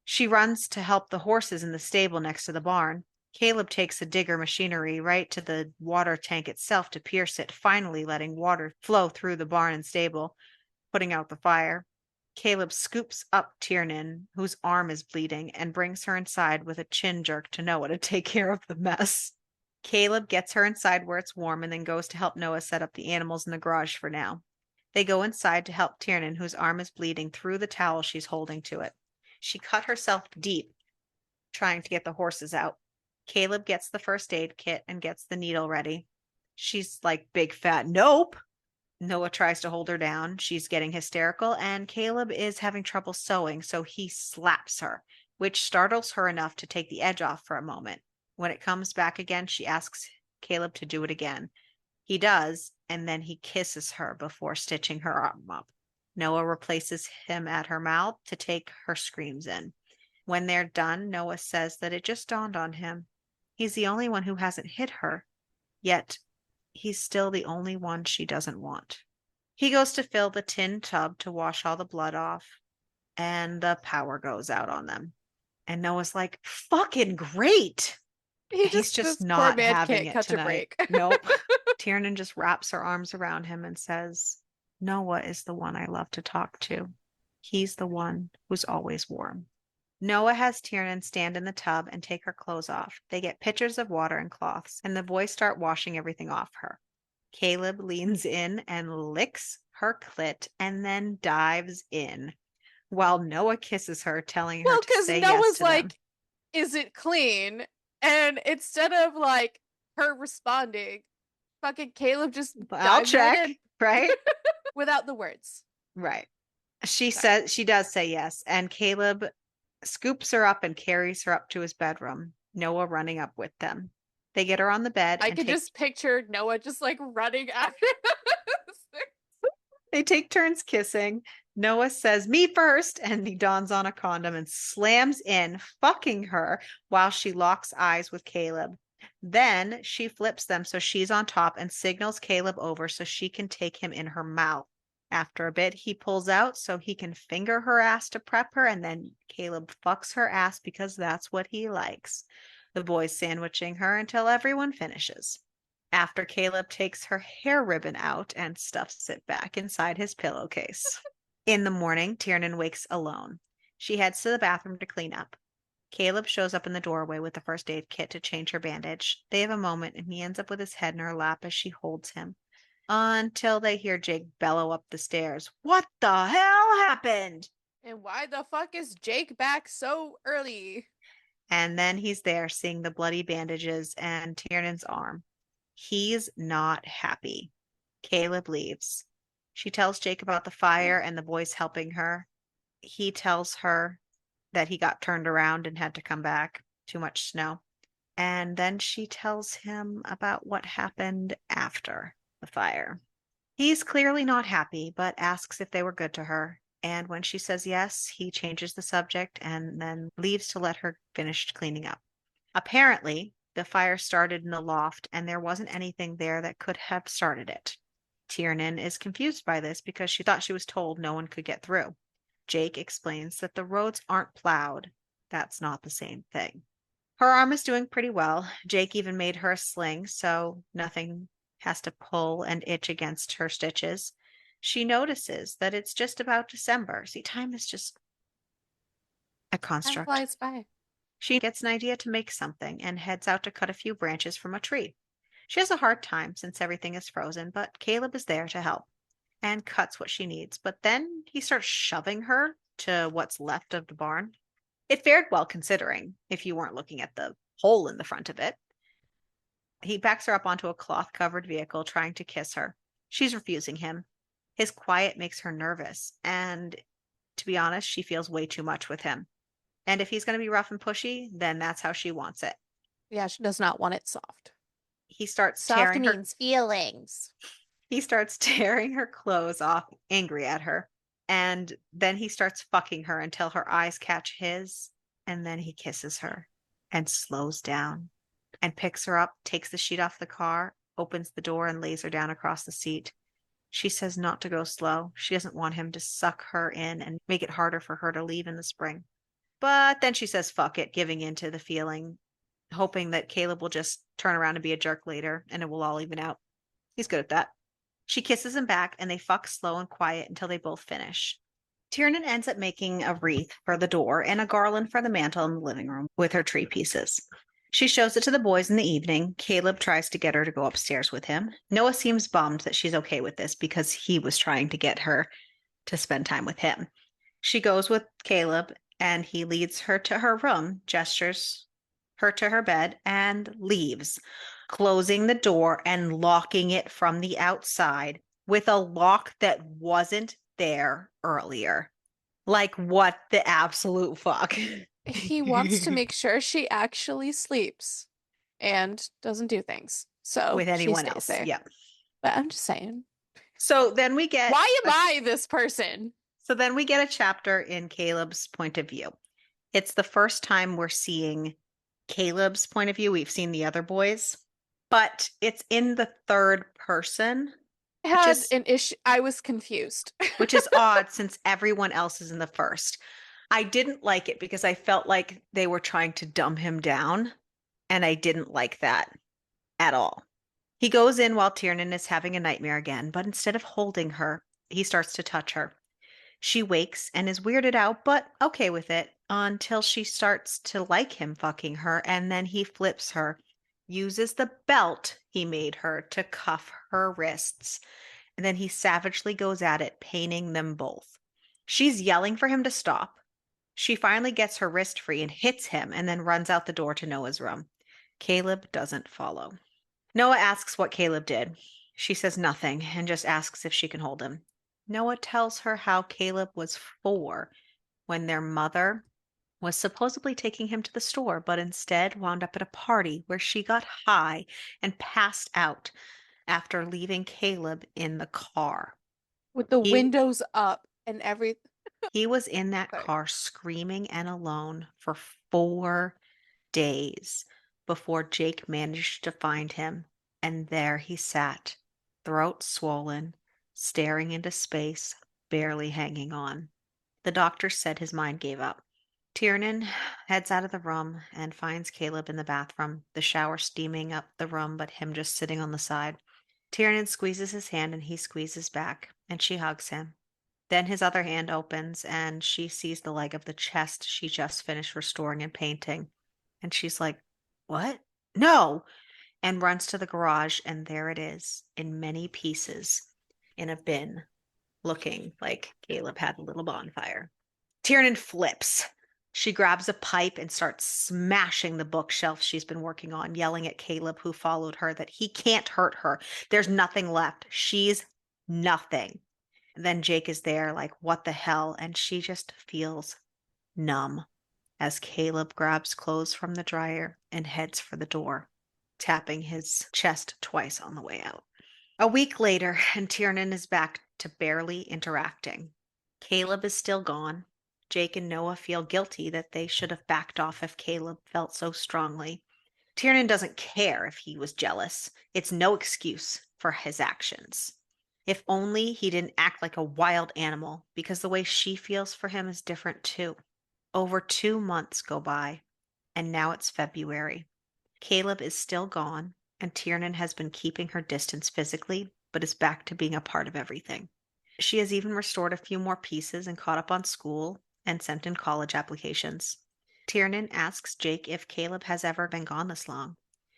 She runs to help the horses in the stable next to the barn. Caleb takes the digger machinery right to the water tank itself to pierce it, finally letting water flow through the barn and stable, putting out the fire. Caleb scoops up Tiernan, whose arm is bleeding, and brings her inside with a chin jerk to Noah to take care of the mess. Caleb gets her inside where it's warm and then goes to help Noah set up the animals in the garage for now. They go inside to help Tiernan, whose arm is bleeding, through the towel she's holding to it. She cut herself deep trying to get the horses out. Caleb gets the first aid kit and gets the needle ready. She's like, big fat nope. Noah tries to hold her down. She's getting hysterical, and Caleb is having trouble sewing, so he slaps her, which startles her enough to take the edge off for a moment. When it comes back again, she asks Caleb to do it again. He does, and then he kisses her before stitching her arm up. Noah replaces him at her mouth to take her screams in. When they're done, Noah says that it just dawned on him. He's the only one who hasn't hit her, yet he's still the only one she doesn't want. He goes to fill the tin tub to wash all the blood off, and the power goes out on them. And Noah's like, fucking great. He's just This poor not man having can't it catch a tonight. break. Nope. Tiernan just wraps her arms around him and says, Noah is the one I love to talk to. He's the one who's always warm. Noah has Tiernan stand in the tub and take her clothes off. They get pitchers of water and cloths, and the boys start washing everything off her. Caleb leans in and licks her clit and then dives in while Noah kisses her, telling her Well, to because say yes Noah's to them. like, is it clean? And instead of like her responding, fucking Caleb just I'll dives right in check, right? without the words. Right. She Sorry. says she does say yes, and Caleb scoops her up and carries her up to his bedroom, Noah running up with them. They get her on the bed I and could take just picture Noah just like running after. they take turns kissing. Noah says, me first, and he dons on a condom and slams in, fucking her while she locks eyes with Caleb. Then she flips them so she's on top and signals Caleb over so she can take him in her mouth. After a bit, he pulls out so he can finger her ass to prep her, and then Caleb fucks her ass because that's what he likes. The boys sandwiching her until everyone finishes. After Caleb takes her hair ribbon out and stuffs it back inside his pillowcase. In the morning, Tiernan wakes alone. She heads to the bathroom to clean up. Caleb shows up in the doorway with the first aid kit to change her bandage. They have a moment, and he ends up with his head in her lap as she holds him. Until they hear Jake bellow up the stairs. What the hell happened? And why the fuck is Jake back so early? And then he's there seeing the bloody bandages and Tiernan's arm. He's not happy. Caleb leaves. She tells Jake about the fire and the boys helping her. He tells her that he got turned around and had to come back. Too much snow. And then she tells him about what happened after the fire. He's clearly not happy, but asks if they were good to her. And when she says yes, he changes the subject and then leaves to let her finish cleaning up. Apparently, the fire started in the loft, and there wasn't anything there that could have started it. Tiernan is confused by this because she thought she was told no one could get through. Jake explains that the roads aren't plowed, That's not the same thing. Her arm is doing pretty well. Jake even made her a sling, so nothing has to pull and itch against her stitches. She notices that it's just about December. See, time is just a Time construct. flies by. She gets an idea to make something and heads out to cut a few branches from a tree. She has a hard time since everything is frozen, but Caleb is there to help and cuts what she needs. But then he starts shoving her to what's left of the barn. It fared well considering, if you weren't looking at the hole in the front of it. He backs her up onto a cloth covered vehicle, trying to kiss her. She's refusing him. His quiet makes her nervous, and to be honest, she feels way too much with him. And if he's going to be rough and pushy, then that's how she wants it. Yeah, she does not want it soft. He starts Soft tearing her means feelings. he starts tearing her clothes off, angry at her. And then he starts fucking her until her eyes catch his, and then he kisses her and slows down and picks her up, takes the sheet off the car, opens the door, and lays her down across the seat. She says not to go slow. She doesn't want him to suck her in and make it harder for her to leave in the spring. But then she says fuck it, giving in to the feeling, hoping that Caleb will just turn around and be a jerk later and it will all even out. He's good at that. She kisses him back and they fuck slow and quiet until they both finish. Tiernan ends up making a wreath for the door and a garland for the mantel in the living room with her tree pieces. She shows it to the boys in the evening. Caleb tries to get her to go upstairs with him. Noah seems bummed that she's okay with this because he was trying to get her to spend time with him. She goes with Caleb and he leads her to her room, gestures her to her bed, and leaves, closing the door and locking it from the outside with a lock that wasn't there earlier. Like, what the absolute fuck? He wants to make sure she actually sleeps and doesn't do things. So With she anyone stays else. there. Yeah. But I'm just saying, So then we get why am a, I this person? so then we get a chapter in Caleb's point of view. It's the first time we're seeing Caleb's point of view. We've seen the other boys, but it's in the third person, I which had is an issue. I was confused. which is odd since everyone else is in the first. I didn't like it because I felt like they were trying to dumb him down, and I didn't like that at all. He goes in while Tiernan is having a nightmare again, but instead of holding her, he starts to touch her. She wakes and is weirded out, but okay with it until she starts to like him fucking her, and then he flips her, uses the belt he made her to cuff her wrists, and then he savagely goes at it, paining them both. She's yelling for him to stop. She finally gets her wrist free and hits him, and then runs out the door to Noah's room. Caleb doesn't follow. Noah asks what Caleb did. She says nothing and just asks if she can hold him. Noah tells her how Caleb was 4 when their mother was supposedly taking him to the store, but instead wound up at a party where she got high and passed out after leaving Caleb in the car. With the He windows up and every he was in that sorry. car screaming and alone for 4 days before Jake managed to find him, and there he sat, throat swollen, staring into space, barely hanging on. The doctor said his mind gave up. Tiernan heads out of the room and finds Caleb in the bathroom, the shower steaming up the room, but him just sitting on the side. Tiernan squeezes his hand and he squeezes back, and she hugs him. Then his other hand opens and she sees the leg of the chest she just finished restoring and painting. And she's like, "What? No!" And runs to the garage, and there it is, in many pieces, in a bin, looking like Caleb had a little bonfire. Tiernan flips. She grabs a pipe and starts smashing the bookshelf she's been working on, yelling at Caleb, who followed her, that he can't hurt her. There's nothing left. She's nothing. Then Jake is there, like, what the hell? And she just feels numb as Caleb grabs clothes from the dryer and heads for the door, tapping his chest twice on the way out. A week later, and Tiernan is back to barely interacting. Caleb is still gone. Jake and Noah feel guilty that they should have backed off if Caleb felt so strongly. Tiernan doesn't care if he was jealous. It's no excuse for his actions. If only he didn't act like a wild animal, because the way she feels for him is different too. Over 2 months go by, and now it's February. Caleb is still gone, and Tiernan has been keeping her distance physically, but is back to being a part of everything. She has even restored a few more pieces and caught up on school and sent in college applications. Tiernan asks Jake if Caleb has ever been gone this long.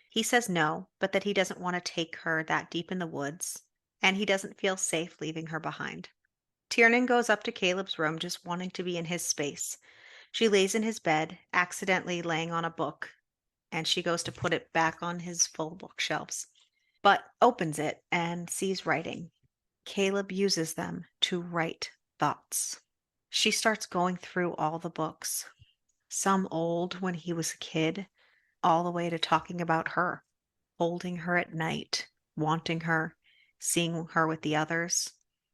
He says no, but that he doesn't want to take her that deep in the woods, and he doesn't feel safe leaving her behind. Tiernan goes up to Caleb's room just wanting to be in his space. She lays in his bed, accidentally laying on a book, and she goes to put it back on his full bookshelves, but opens it and sees writing. Caleb uses them to write thoughts. She starts going through all the books, some old when he was a kid, all the way to talking about her, holding her at night, wanting her, seeing her with the others,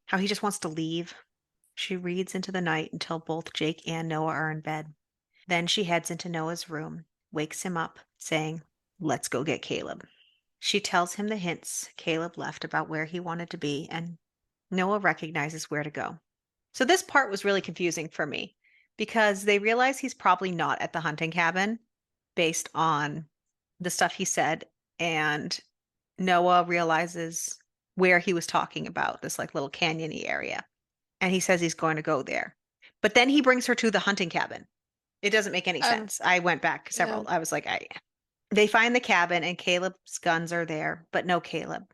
how he just wants to leave. She reads into the night until both Jake and Noah are in bed. Then she heads into Noah's room, wakes him up, saying, "Let's go get Caleb." She tells him the hints Caleb left about where he wanted to be, and Noah recognizes where to go. So this part was really confusing for me because they realize he's probably not at the hunting cabin based on the stuff he said, and Noah realizes where he was talking about, this like little canyony area, and he says he's going to go there. But then he brings her to the hunting cabin. It doesn't make any Um, sense. I went back yeah. several. I was like, I They find the cabin and Caleb's guns are there, but no Caleb.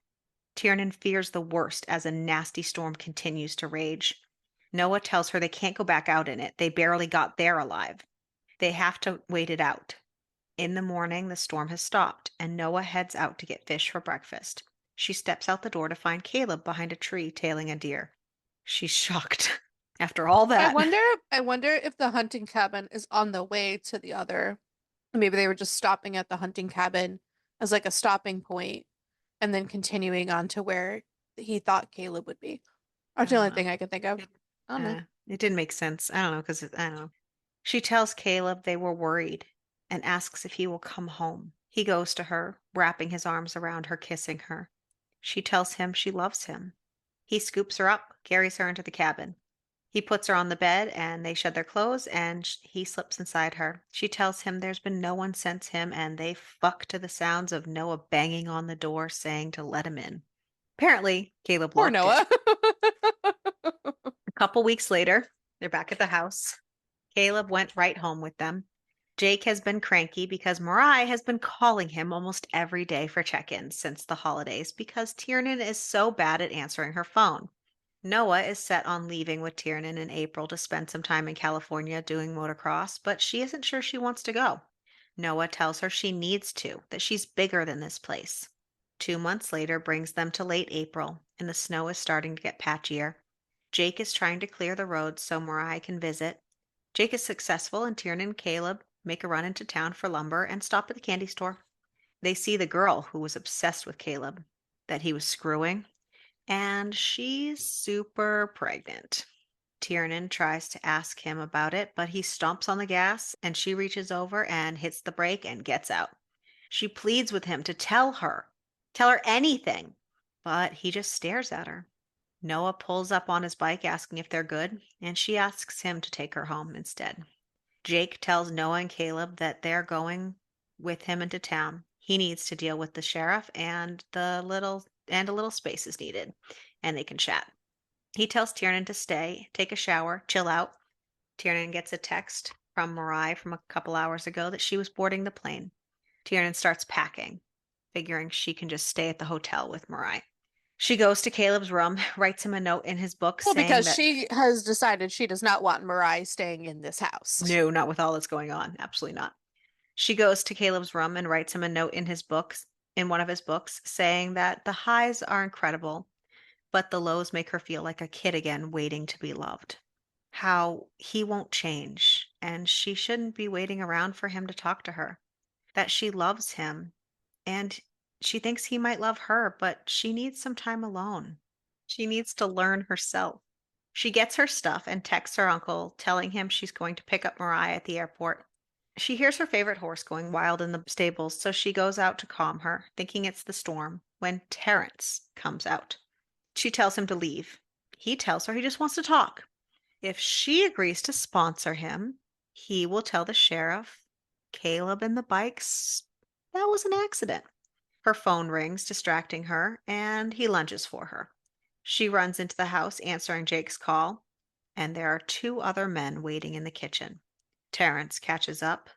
Tiernan fears the worst as a nasty storm continues to rage. Noah tells her they can't go back out in it. They barely got there alive. They have to wait it out. In the morning, the storm has stopped, and Noah heads out to get fish for breakfast. She steps out the door to find Caleb behind a tree tailing a deer. She's shocked after all I that. wonder I wonder if the hunting cabin is on the way to the other. Maybe they were just stopping at the hunting cabin as like a stopping point and then continuing on to where he thought Caleb would be. That's I the don't only know. thing I can think of. It, I don't know. it didn't make sense. I don't know because I don't know. She tells Caleb they were worried and asks if he will come home. He goes to her, wrapping his arms around her, kissing her. She tells him she loves him. He scoops her up, carries her into the cabin. He puts her on the bed and they shed their clothes and he slips inside her. She tells him there's been no one since him and they fuck to the sounds of Noah banging on the door saying to let him in. Apparently, Caleb Poor locked it. Noah. A couple weeks later, they're back at the house. Caleb went right home with them. Jake has been cranky because Mariah has been calling him almost every day for check ins since the holidays because Tiernan is so bad at answering her phone. Noah is set on leaving with Tiernan in April to spend some time in California doing motocross, but she isn't sure she wants to go. Noah tells her she needs to, that she's bigger than this place. 2 months later brings them to late April, and the snow is starting to get patchier. Jake is trying to clear the roads so Mariah can visit. Jake is successful, and Tiernan and Caleb make a run into town for lumber and stop at the candy store. They see the girl who was obsessed with Caleb, that he was screwing, and she's super pregnant. Tiernan tries to ask him about it, but he stomps on the gas and she reaches over and hits the brake and gets out. She pleads with him to tell her anything, but he just stares at her. Noah pulls up on his bike asking if they're good, and she asks him to take her home instead. Jake tells Noah and Caleb that they're going with him into town. He needs to deal with the sheriff and a little space is needed, and they can chat. He tells Tiernan to stay, take a shower, chill out. Tiernan gets a text from Mariah from a couple hours ago that she was boarding the plane. Tiernan starts packing, figuring she can just stay at the hotel with Mariah. She goes to Caleb's room, writes him a note in his book Well, saying because that she has decided she does not want Mariah staying in this house. no, not with all that's going on. Absolutely not. She goes to Caleb's room and writes him a note in one of his books, saying that the highs are incredible, but the lows make her feel like a kid again, waiting to be loved. How he won't change, and she shouldn't be waiting around for him to talk to her. That she loves him, and she thinks he might love her, but she needs some time alone. She needs to learn herself. She gets her stuff and texts her uncle, telling him she's going to pick up Mariah at the airport. She hears her favorite horse going wild in the stables, so she goes out to calm her, thinking it's the storm, when Terrence comes out. She tells him to leave. He tells her he just wants to talk. If she agrees to sponsor him, He will tell the sheriff Caleb and the bikes, that was an accident. Her phone rings, distracting her, and he lunges for her. She runs into the house, answering Jake's call, and there are two other men waiting in the kitchen. Terrence catches up.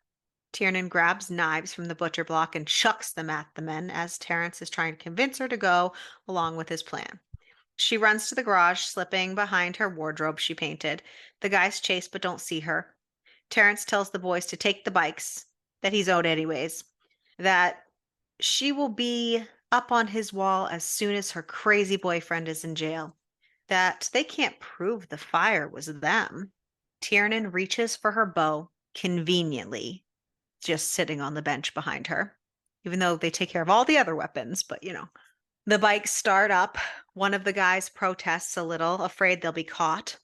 Tiernan grabs knives from the butcher block and chucks them at the men as Terrence is trying to convince her to go along with his plan. She runs to the garage, slipping behind her wardrobe she painted. The guys chase but don't see her. Terrence tells the boys to take the bikes that he's owed anyways, that she will be up on his wall as soon as her crazy boyfriend is in jail, that they can't prove the fire was them. Tiernan reaches for her bow, conveniently just sitting on the bench behind her, even though they take care of all the other weapons, but you know. The bikes start up. One of the guys protests a little, afraid they'll be caught.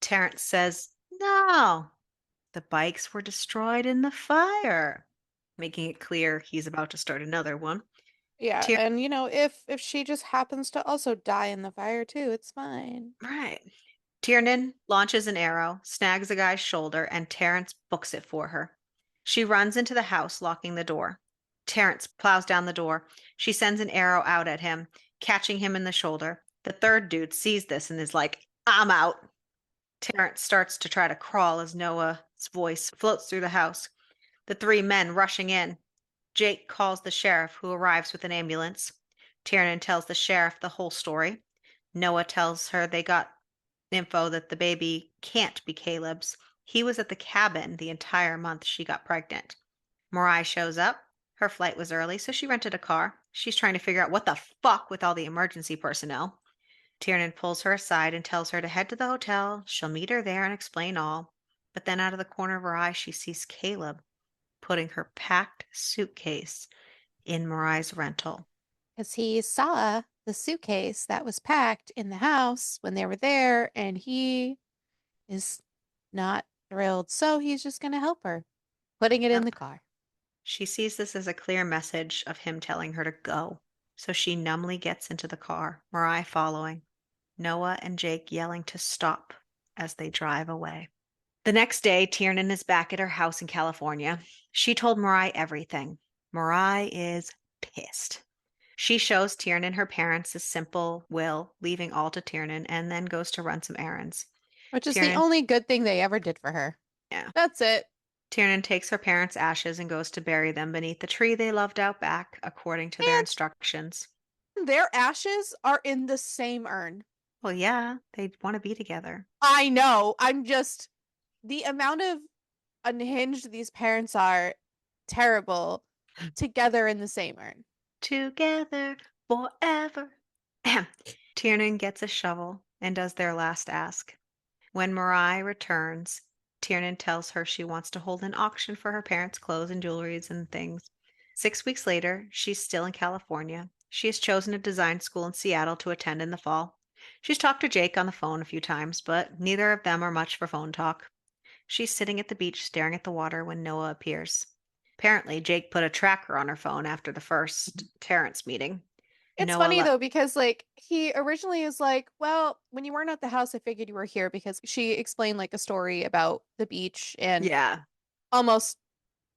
Terrence says, no, the bikes were destroyed in the fire, making it clear he's about to start another one. Yeah, Tier- and if she just happens to also die in the fire too, it's fine. right. Tiernan launches an arrow, snags a guy's shoulder, and Terrence books it for her. She runs into the house, locking the door. Terrence plows down the door. She sends an arrow out at him, catching him in the shoulder. The third dude sees this and is like, I'm out. Terrence starts to try to crawl as Noah's voice floats through the house. The three men rushing in. Jake calls the sheriff, who arrives with an ambulance. Tiernan tells the sheriff the whole story. Noah tells her they got info that the baby can't be Caleb's. He was at the cabin the entire month she got pregnant. Mariah shows up. Her flight was early, so she rented a car. She's trying to figure out what the fuck with all the emergency personnel. Tiernan pulls her aside and tells her to head to the hotel. She'll meet her there and explain all. But then out of the corner of her eye, she sees Caleb putting her packed suitcase in Mariah's rental. Because he saw the suitcase that was packed in the house when they were there, and he is not thrilled. So he's just going to help her, putting it in the Yep. car. She sees this as a clear message of him telling her to go. So she numbly gets into the car, Mariah following, Noah and Jake yelling to stop as they drive away. The next day, Tiernan is back at her house in California. She told Mariah everything. Mariah is pissed. She shows Tiernan her parents' a simple will, leaving all to Tiernan, and then goes to run some errands. Which is the Tiernan, only good thing they ever did for her. yeah. That's it. Tiernan takes her parents' ashes and goes to bury them beneath the tree they loved out back, according to their instructions. And their ashes are in the same urn. Well, yeah, they want to be together. I know. I'm just the amount of unhinged these parents are terrible together in the same urn. Together forever. Tiernan gets a shovel and does their last ask. When Mariah returns, Tiernan tells her she wants to hold an auction for her parents' clothes and jewelries and things. 6 weeks later, she's still in California. She has chosen a design school in Seattle to attend in the fall. She's talked to Jake on the phone a few times, but neither of them are much for phone talk. She's sitting at the beach staring at the water when Noah appears. Apparently, Jake put a tracker on her phone after the first Terrence meeting. It's Noah funny le- though because like he originally is like, well, when you weren't at the house, I figured you were here because she explained like a story about the beach and Yeah. almost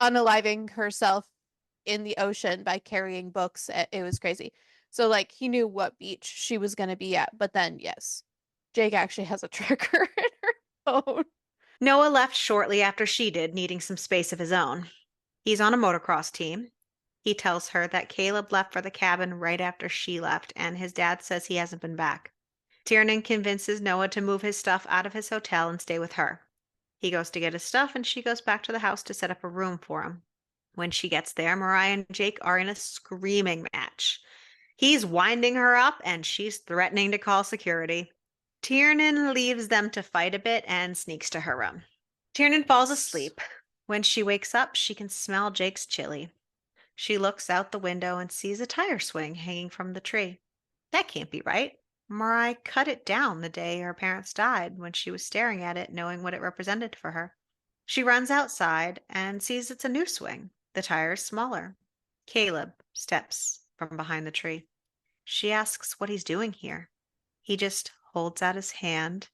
unaliving herself in the ocean by carrying books. It was crazy. So like he knew what beach she was going to be at, but then yes, Jake actually has a tracker in her phone. Noah left shortly after she did, needing some space of his own. He's on a motocross team. He tells her that Caleb left for the cabin right after she left, and his dad says he hasn't been back. Tiernan convinces Noah to move his stuff out of his hotel and stay with her. He goes to get his stuff, and she goes back to the house to set up a room for him. When she gets there, Mariah and Jake are in a screaming match. He's winding her up, and she's threatening to call security. Tiernan leaves them to fight a bit and sneaks to her room. Tiernan falls asleep. When she wakes up, she can smell Jake's chili. She looks out the window and sees a tire swing hanging from the tree. That can't be right. Mariah cut it down the day her parents died when she was staring at it, knowing what it represented for her. She runs outside and sees it's a new swing. The tire is smaller. Caleb steps from behind the tree. She asks what he's doing here. He just holds out his hand.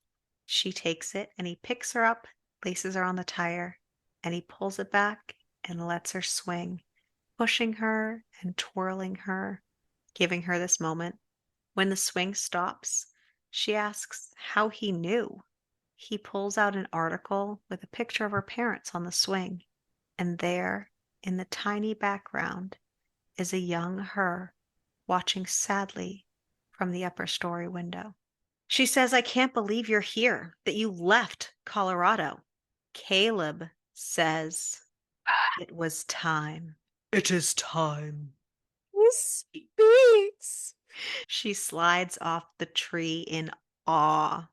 She takes it and he picks her up, places her on the tire, and he pulls it back and lets her swing, pushing her and twirling her, giving her this moment. When the swing stops, she asks how he knew. He pulls out an article with a picture of her parents on the swing, and there, in the tiny background, is a young her watching sadly from the upper story window. She says, I can't believe you're here, that you left Colorado. Caleb says, it was time. It is time. He speaks. She slides off the tree in awe.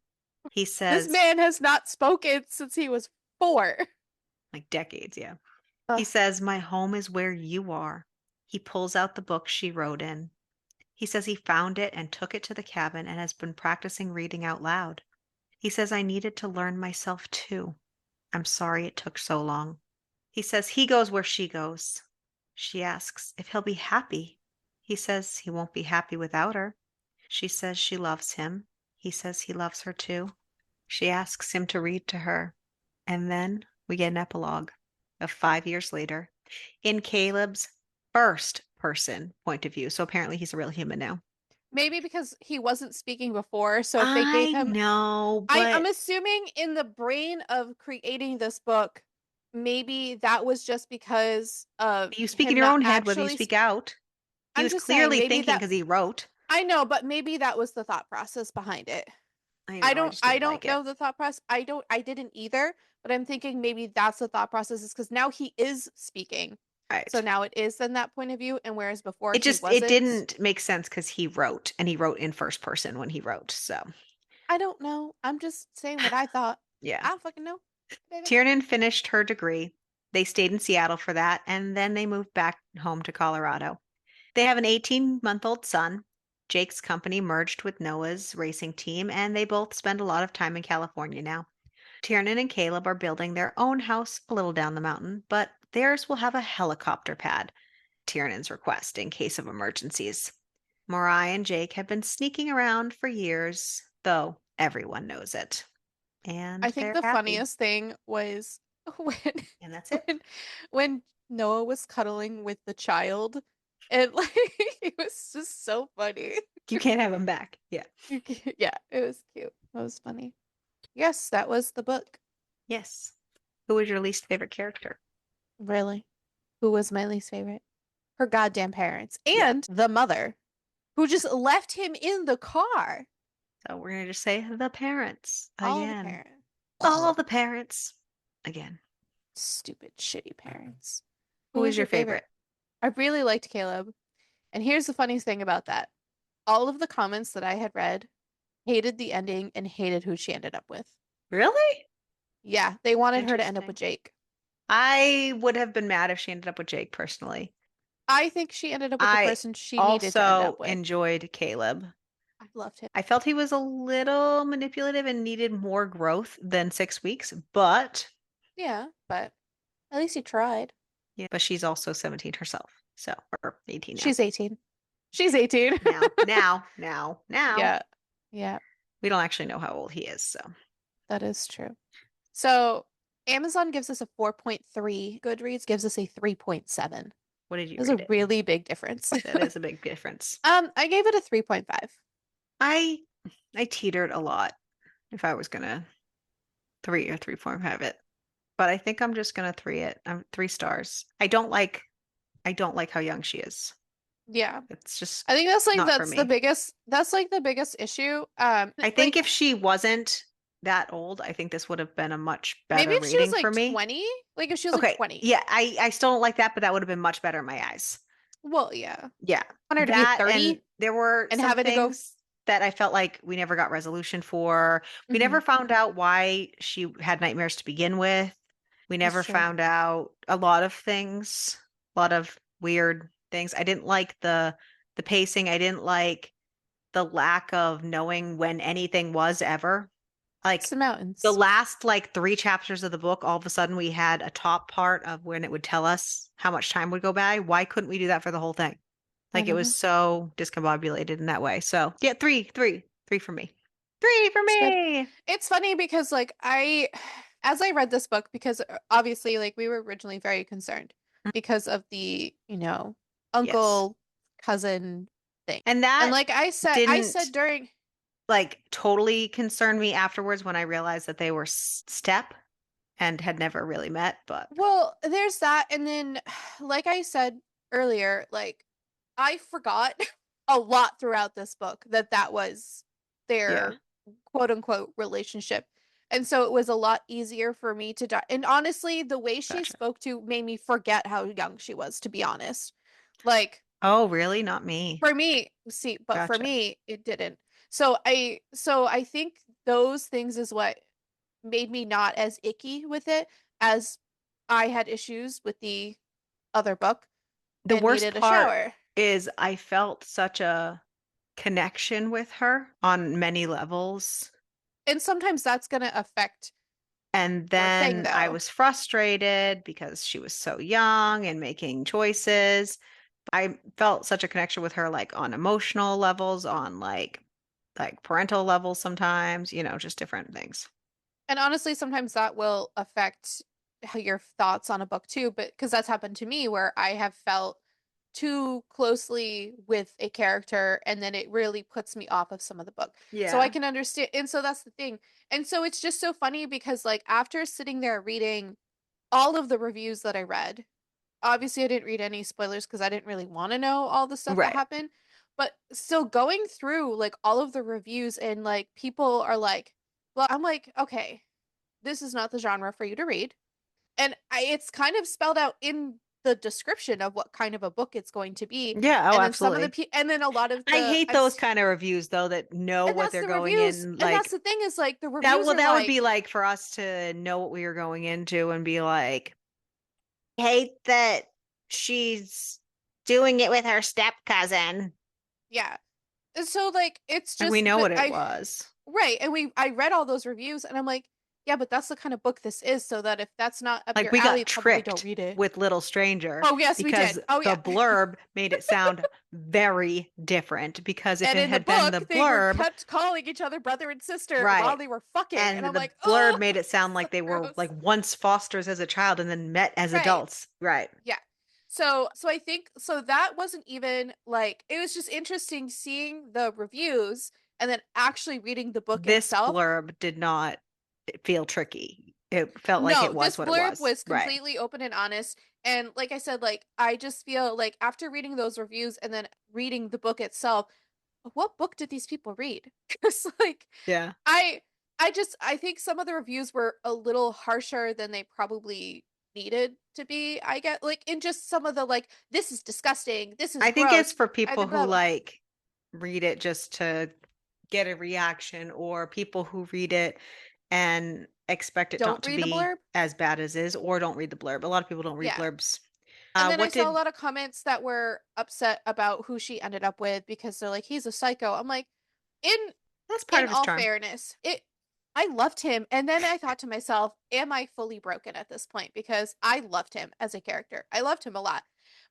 He This says, man has not spoken since he was 4. like decades, yeah. He Ugh. says, my home is where you are. He pulls out the book she wrote in. He says he found it and took it to the cabin and has been practicing reading out loud. He says I needed to learn myself too. I'm sorry it took so long. He says he goes where she goes. She asks if he'll be happy. He says he won't be happy without her. She says she loves him. He says he loves her too. She asks him to read to her. And then we get an epilogue of 5 years later in Caleb's first person point of view. So apparently he's a real human now. Maybe because he wasn't speaking before, so if they gave I him know, I'm but assuming in the brain of creating this book, maybe that was just because of you speak in him your not own head whether you actually speak out. He I'm was just saying clearly maybe thinking that because he wrote. I know, but maybe that was the thought process behind it. I I know, I don't just I didn't don't like it. know the thought process. I didn't either, but I'm thinking maybe that's the thought process is because now he is speaking. So Right. now it is then that point of view, and whereas before It he just it wasn't. didn't make sense because he wrote and he wrote in first person when he wrote. So I don't know. I'm just saying what I thought. yeah. I don't fucking know, baby. Tiernan finished her degree. They stayed in Seattle for that, and then they moved back home to Colorado. They have an 18-month-old son. Jake's company merged with Noah's racing team, and they both spend a lot of time in California now. Tiernan and Caleb are building their own house a little down the mountain, but theirs will have a helicopter pad, Tiernan's request in case of emergencies. Mariah and Jake have been sneaking around for years, though everyone knows it. And I think they're the happy. funniest thing was when And that's it. when when Noah was cuddling with the child and like it was just so funny. You can't have them back. Yeah. Yeah, it was cute. That was funny. Yes, that was the book. Yes. Who was your least favorite character? Really. Who was my least favorite? Her goddamn parents Yeah. and the mother who just left him in the car. So we're going to just say the parents All the again. parents. All the parents again. Stupid, shitty parents. Who Who was was your your favorite? favorite? I really liked Caleb. And here's the funniest thing about that. All of the comments that I had read hated the ending and hated who she ended up with. Really? Yeah, they wanted her to end up with Interesting. Jake. I would have been mad if she ended up with Jake personally. I think she ended up with the I person she needed to end also up with. enjoyed Caleb. I loved him. I felt he was a little manipulative and needed more growth than 6 weeks, but Yeah, but at least he tried. yeah, but she's also 17 herself. So, or 18 now. She's 18. She's 18. Now. Yeah. Yeah, We don't actually know how old he is, so that is true. So Amazon gives us a 4.3. Goodreads gives us a 3.7. what did you There's rate a it? really big difference. That is a big difference. I gave it a 3.5. I I teetered a lot if I was gonna 3 or 3.5 it. But I think I'm just gonna 3 it. I'm 3 stars. I don't like how young she is. Yeah. It's just I think that's like not for me. that's like the biggest issue. I think Like if she wasn't that old, I think this would have been a much maybe better if she was rating for like me. 20, like if she was like Okay, 20. yeah, I still don't like that, but that would have been much better in my eyes. Well, yeah. Yeah, Want her to be that and 30 there were and some having to go. things that I felt like we never got resolution for. We Hmm. never found out why she had nightmares to begin with. We That's never true. found out a lot of things, a lot of weird things. I didn't like the pacing. I didn't like the lack of knowing when anything was ever. It's Like the the mountains. last like 3 chapters of the book, all of a sudden we had a top part of when it would tell us how much time would go by. Why couldn't we do that for the whole thing? I Like it don't was know. so discombobulated in that way. So yeah, three for me. Three for It's good. me. It's funny because like I as I read this book, because obviously, like, we were originally very concerned Mm, because of the, yes. uncle cousin thing. And And that like I said didn't during, like totally concern me afterwards when I realized that they were step and had never really met, but well, there's that. And then, like I said earlier, like, I forgot a lot throughout this book that that was yeah, their quote unquote relationship. And so it was a lot easier for me to die. And honestly, the way she gotcha. spoke to made me forget how young she was, to be honest. Like, Oh, really? Not me. for me, see, but for Gotcha. me, it didn't. So I think those things is what made me not as icky with it as I had issues with the other book The and worst needed a part shower. is I felt such a connection with her on many levels. And sometimes that's going to affect And your thing then I though. was frustrated because she was so young and making choices. I felt such a connection with her, like on emotional levels, on like parental levels sometimes, just different things. And honestly, sometimes that will affect how your thoughts on a book too, but because that's happened to me where I have felt too closely with a character and then it really puts me off of some of the book. So I Yeah. can understand. And so that's the thing. And so it's just so funny because like after sitting there reading all of the reviews that I read, obviously I didn't read any spoilers because I didn't really want to know all the stuff that Right. happened. But still going through like all of the reviews and like people are like, well, I'm like, okay, this is not the genre for you to read. And it's kind of spelled out in the description of what kind of a book it's going to be. Yeah, oh, And then some of the absolutely. pe and then a lot of I the hate those kind of reviews though that know and what that's they're the going reviews. in And that's like the thing is like the that reviews well are that would be like, like for us to know what we were going into and be like hate that she's doing it with her step cousin. yeah. And so like it's And we just know but what it I was. right. And I read all those reviews and I'm like, yeah, but that's the kind of book this is, so that if that's not up Like your we alley, got probably don't tricked read it. with Little Stranger Oh yes, we because did. Oh the yeah. blurb made it sound very different. Because if And it in the had been the book, they were blurb, kept calling each other brother and sister while right, they were fucking. and And I'm the like, blurb oh, made it sound so like they were gross. like once fosters as a child and then met as Right. adults. Right. Yeah. So I think so that wasn't even like it was just interesting seeing the reviews and then actually reading the book This itself. blurb did not feel tricky. It felt like it No, was this what it blurb was. was Right. completely open and honest. And like I said, like I just feel like after reading those reviews and then reading the book itself, what book did these people read? Because like Yeah. I I think some of the reviews were a little harsher than they probably needed to be. I get like in just some of the like this is disgusting, this is I think it's gross. for I people did who blah, blah. like read it just to get a reaction or people who read it and expect it Don't not to read the be blurb. as bad as is or don't read the blurb. A lot of people don't read Yeah. blurbs. And then I What saw a did lot of comments that were upset about who she ended up with because they're like he's a psycho. I'm like in That's part in of his all charm. fairness, it I loved him. And then I thought to myself, am I fully broken at this point? Because I loved him as a character. I loved him a lot.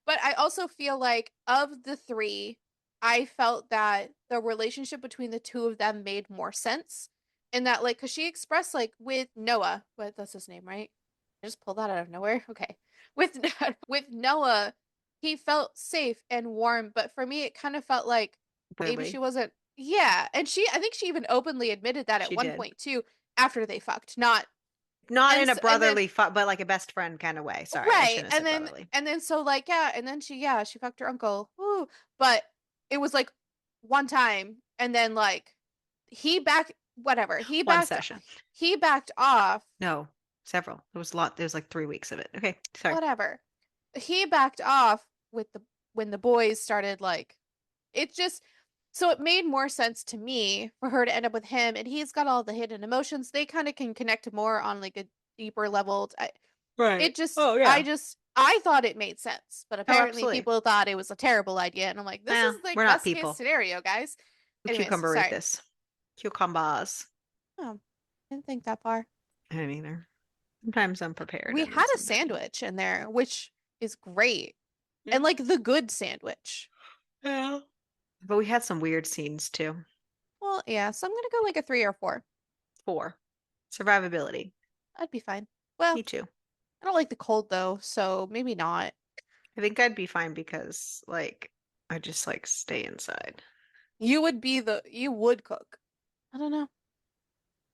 But I also feel like of the three, I felt that the relationship between the two of them made more sense. In that, like, because she expressed, like, with Noah, what that's his name, right? I just pulled that out of nowhere. Okay. With with Noah, he felt safe and warm, but for me, it kind of felt like maybe she Clearly. wasn't yeah, and I think she even openly admitted that at She one did. point too, after they fucked. Not Not and in a so, and then brotherly but like a best friend kind of way. Sorry, I right, shouldn't have said brotherly. and then so like yeah, and then she fucked her uncle. Woo. But it was like one time, and then like he back whatever One session. he backed off. No, several. There was a lot. There was like 3 weeks of it. Okay, sorry. Whatever he backed off with the when the boys started like it just so it made more sense to me for her to end up with him and he's got all the hidden emotions they kind of can connect more on like a deeper level it Right. just Oh yeah. I thought it made sense but Oh, apparently absolutely. people thought it was a terrible idea and I'm like this Well, is like we're not best case people. scenario guys We anyways cucumber rate sorry this. Cucumbers. oh didn't think that far I don't either. Sometimes I'm prepared we and then had a sometimes. sandwich in there which is great Yeah. and like the good sandwich Yeah. But we had some weird scenes too. well yeah so I'm gonna go like a 3 or 4. 4. Survivability. I'd be fine. Well, Me too. I don't like the cold though, so maybe not. I think I'd be fine because, like, I just like stay inside. You would cook. I don't know.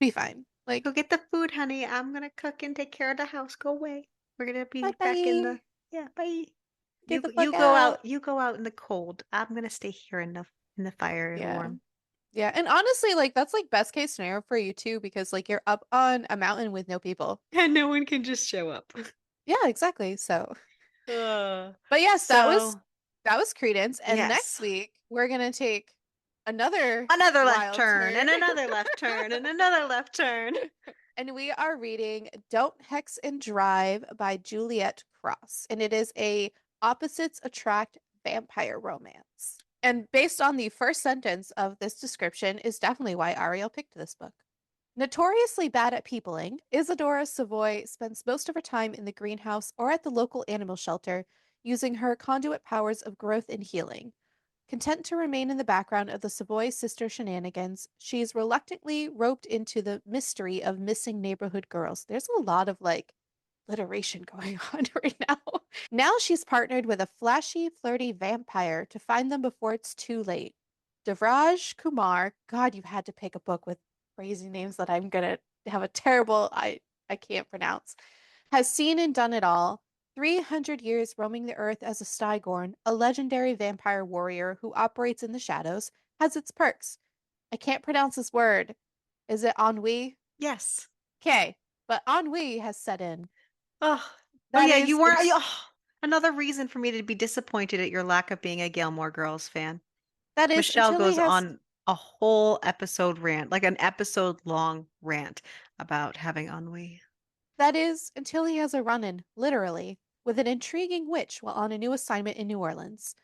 Be fine. Go Like, get the food, honey. I'm gonna cook and take care of the house. Go away. We're gonna bye be back in bye. the yeah, bye. Get the You fuck go out. out. You go out in the cold. I'm gonna stay here in the fire and Yeah. warm. Yeah. And honestly, like that's like best case scenario for you too, because like you're up on a mountain with no people. And no one can just show up. Yeah, exactly. So, Uh, but yes, so that was Credence. And next yes. week we're gonna take another Another left wild turn turn. and another left turn and another left turn. And we are reading Don't Hex and Drive by Juliet Cross. And it is a opposites attract vampire romance. And based on the first sentence of this description is definitely why Ariel picked this book. Notoriously bad at peopling, Isadora Savoy spends most of her time in the greenhouse or at the local animal shelter, using her conduit powers of growth and healing. Content to remain in the background of the Savoy sister shenanigans, she's reluctantly roped into the mystery of missing neighborhood girls. There's a lot of like alliteration going on right now. Now she's partnered with a flashy, flirty vampire to find them before it's too late. Devraj Kumar, God, you had to pick a book with crazy names that I'm gonna have a terrible I can't pronounce. Has seen and done it all. 300 years roaming the earth as a Stygorn, a legendary vampire warrior who operates in the shadows, has its perks. I can't pronounce this word. Is it ennui? Yes. Okay, but ennui has set in. Oh, oh That yeah, is, you weren't. it's Another reason for me to be disappointed at your lack of being a Gilmore Girls fan. that is Michelle until he goes has on a whole episode rant, like an episode long rant about having ennui. that is until he has a run-in, literally, with an intriguing witch while on a new assignment in New Orleans.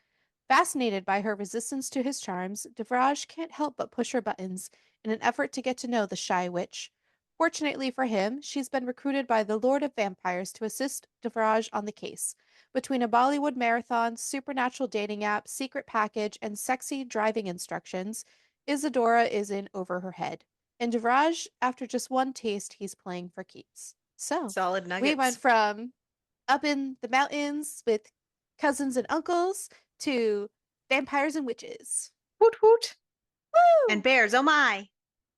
Fascinated by her resistance to his charms, Devraj can't help but push her buttons in an effort to get to know the shy witch. Fortunately for him, she's been recruited by the Lord of Vampires to assist Devraj on the case. Between a Bollywood marathon, supernatural dating app, secret package, and sexy driving instructions, Isadora is in over her head. And Devraj, after just one taste, he's playing for keeps. So, Solid we went nuggets. from up in the mountains with cousins and uncles to vampires and witches. Hoot hoot. And Woo! bears, oh my.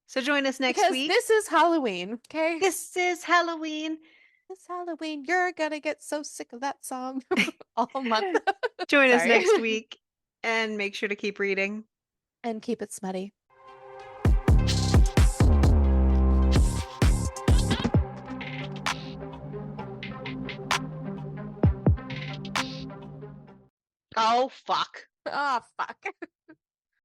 So join us next Because week. this is Halloween, okay? This is Halloween. This Halloween, you're gonna get so sick of that song all month. Join us Sorry. next week and make sure to keep reading. And keep it smutty. Oh, fuck. Oh, fuck.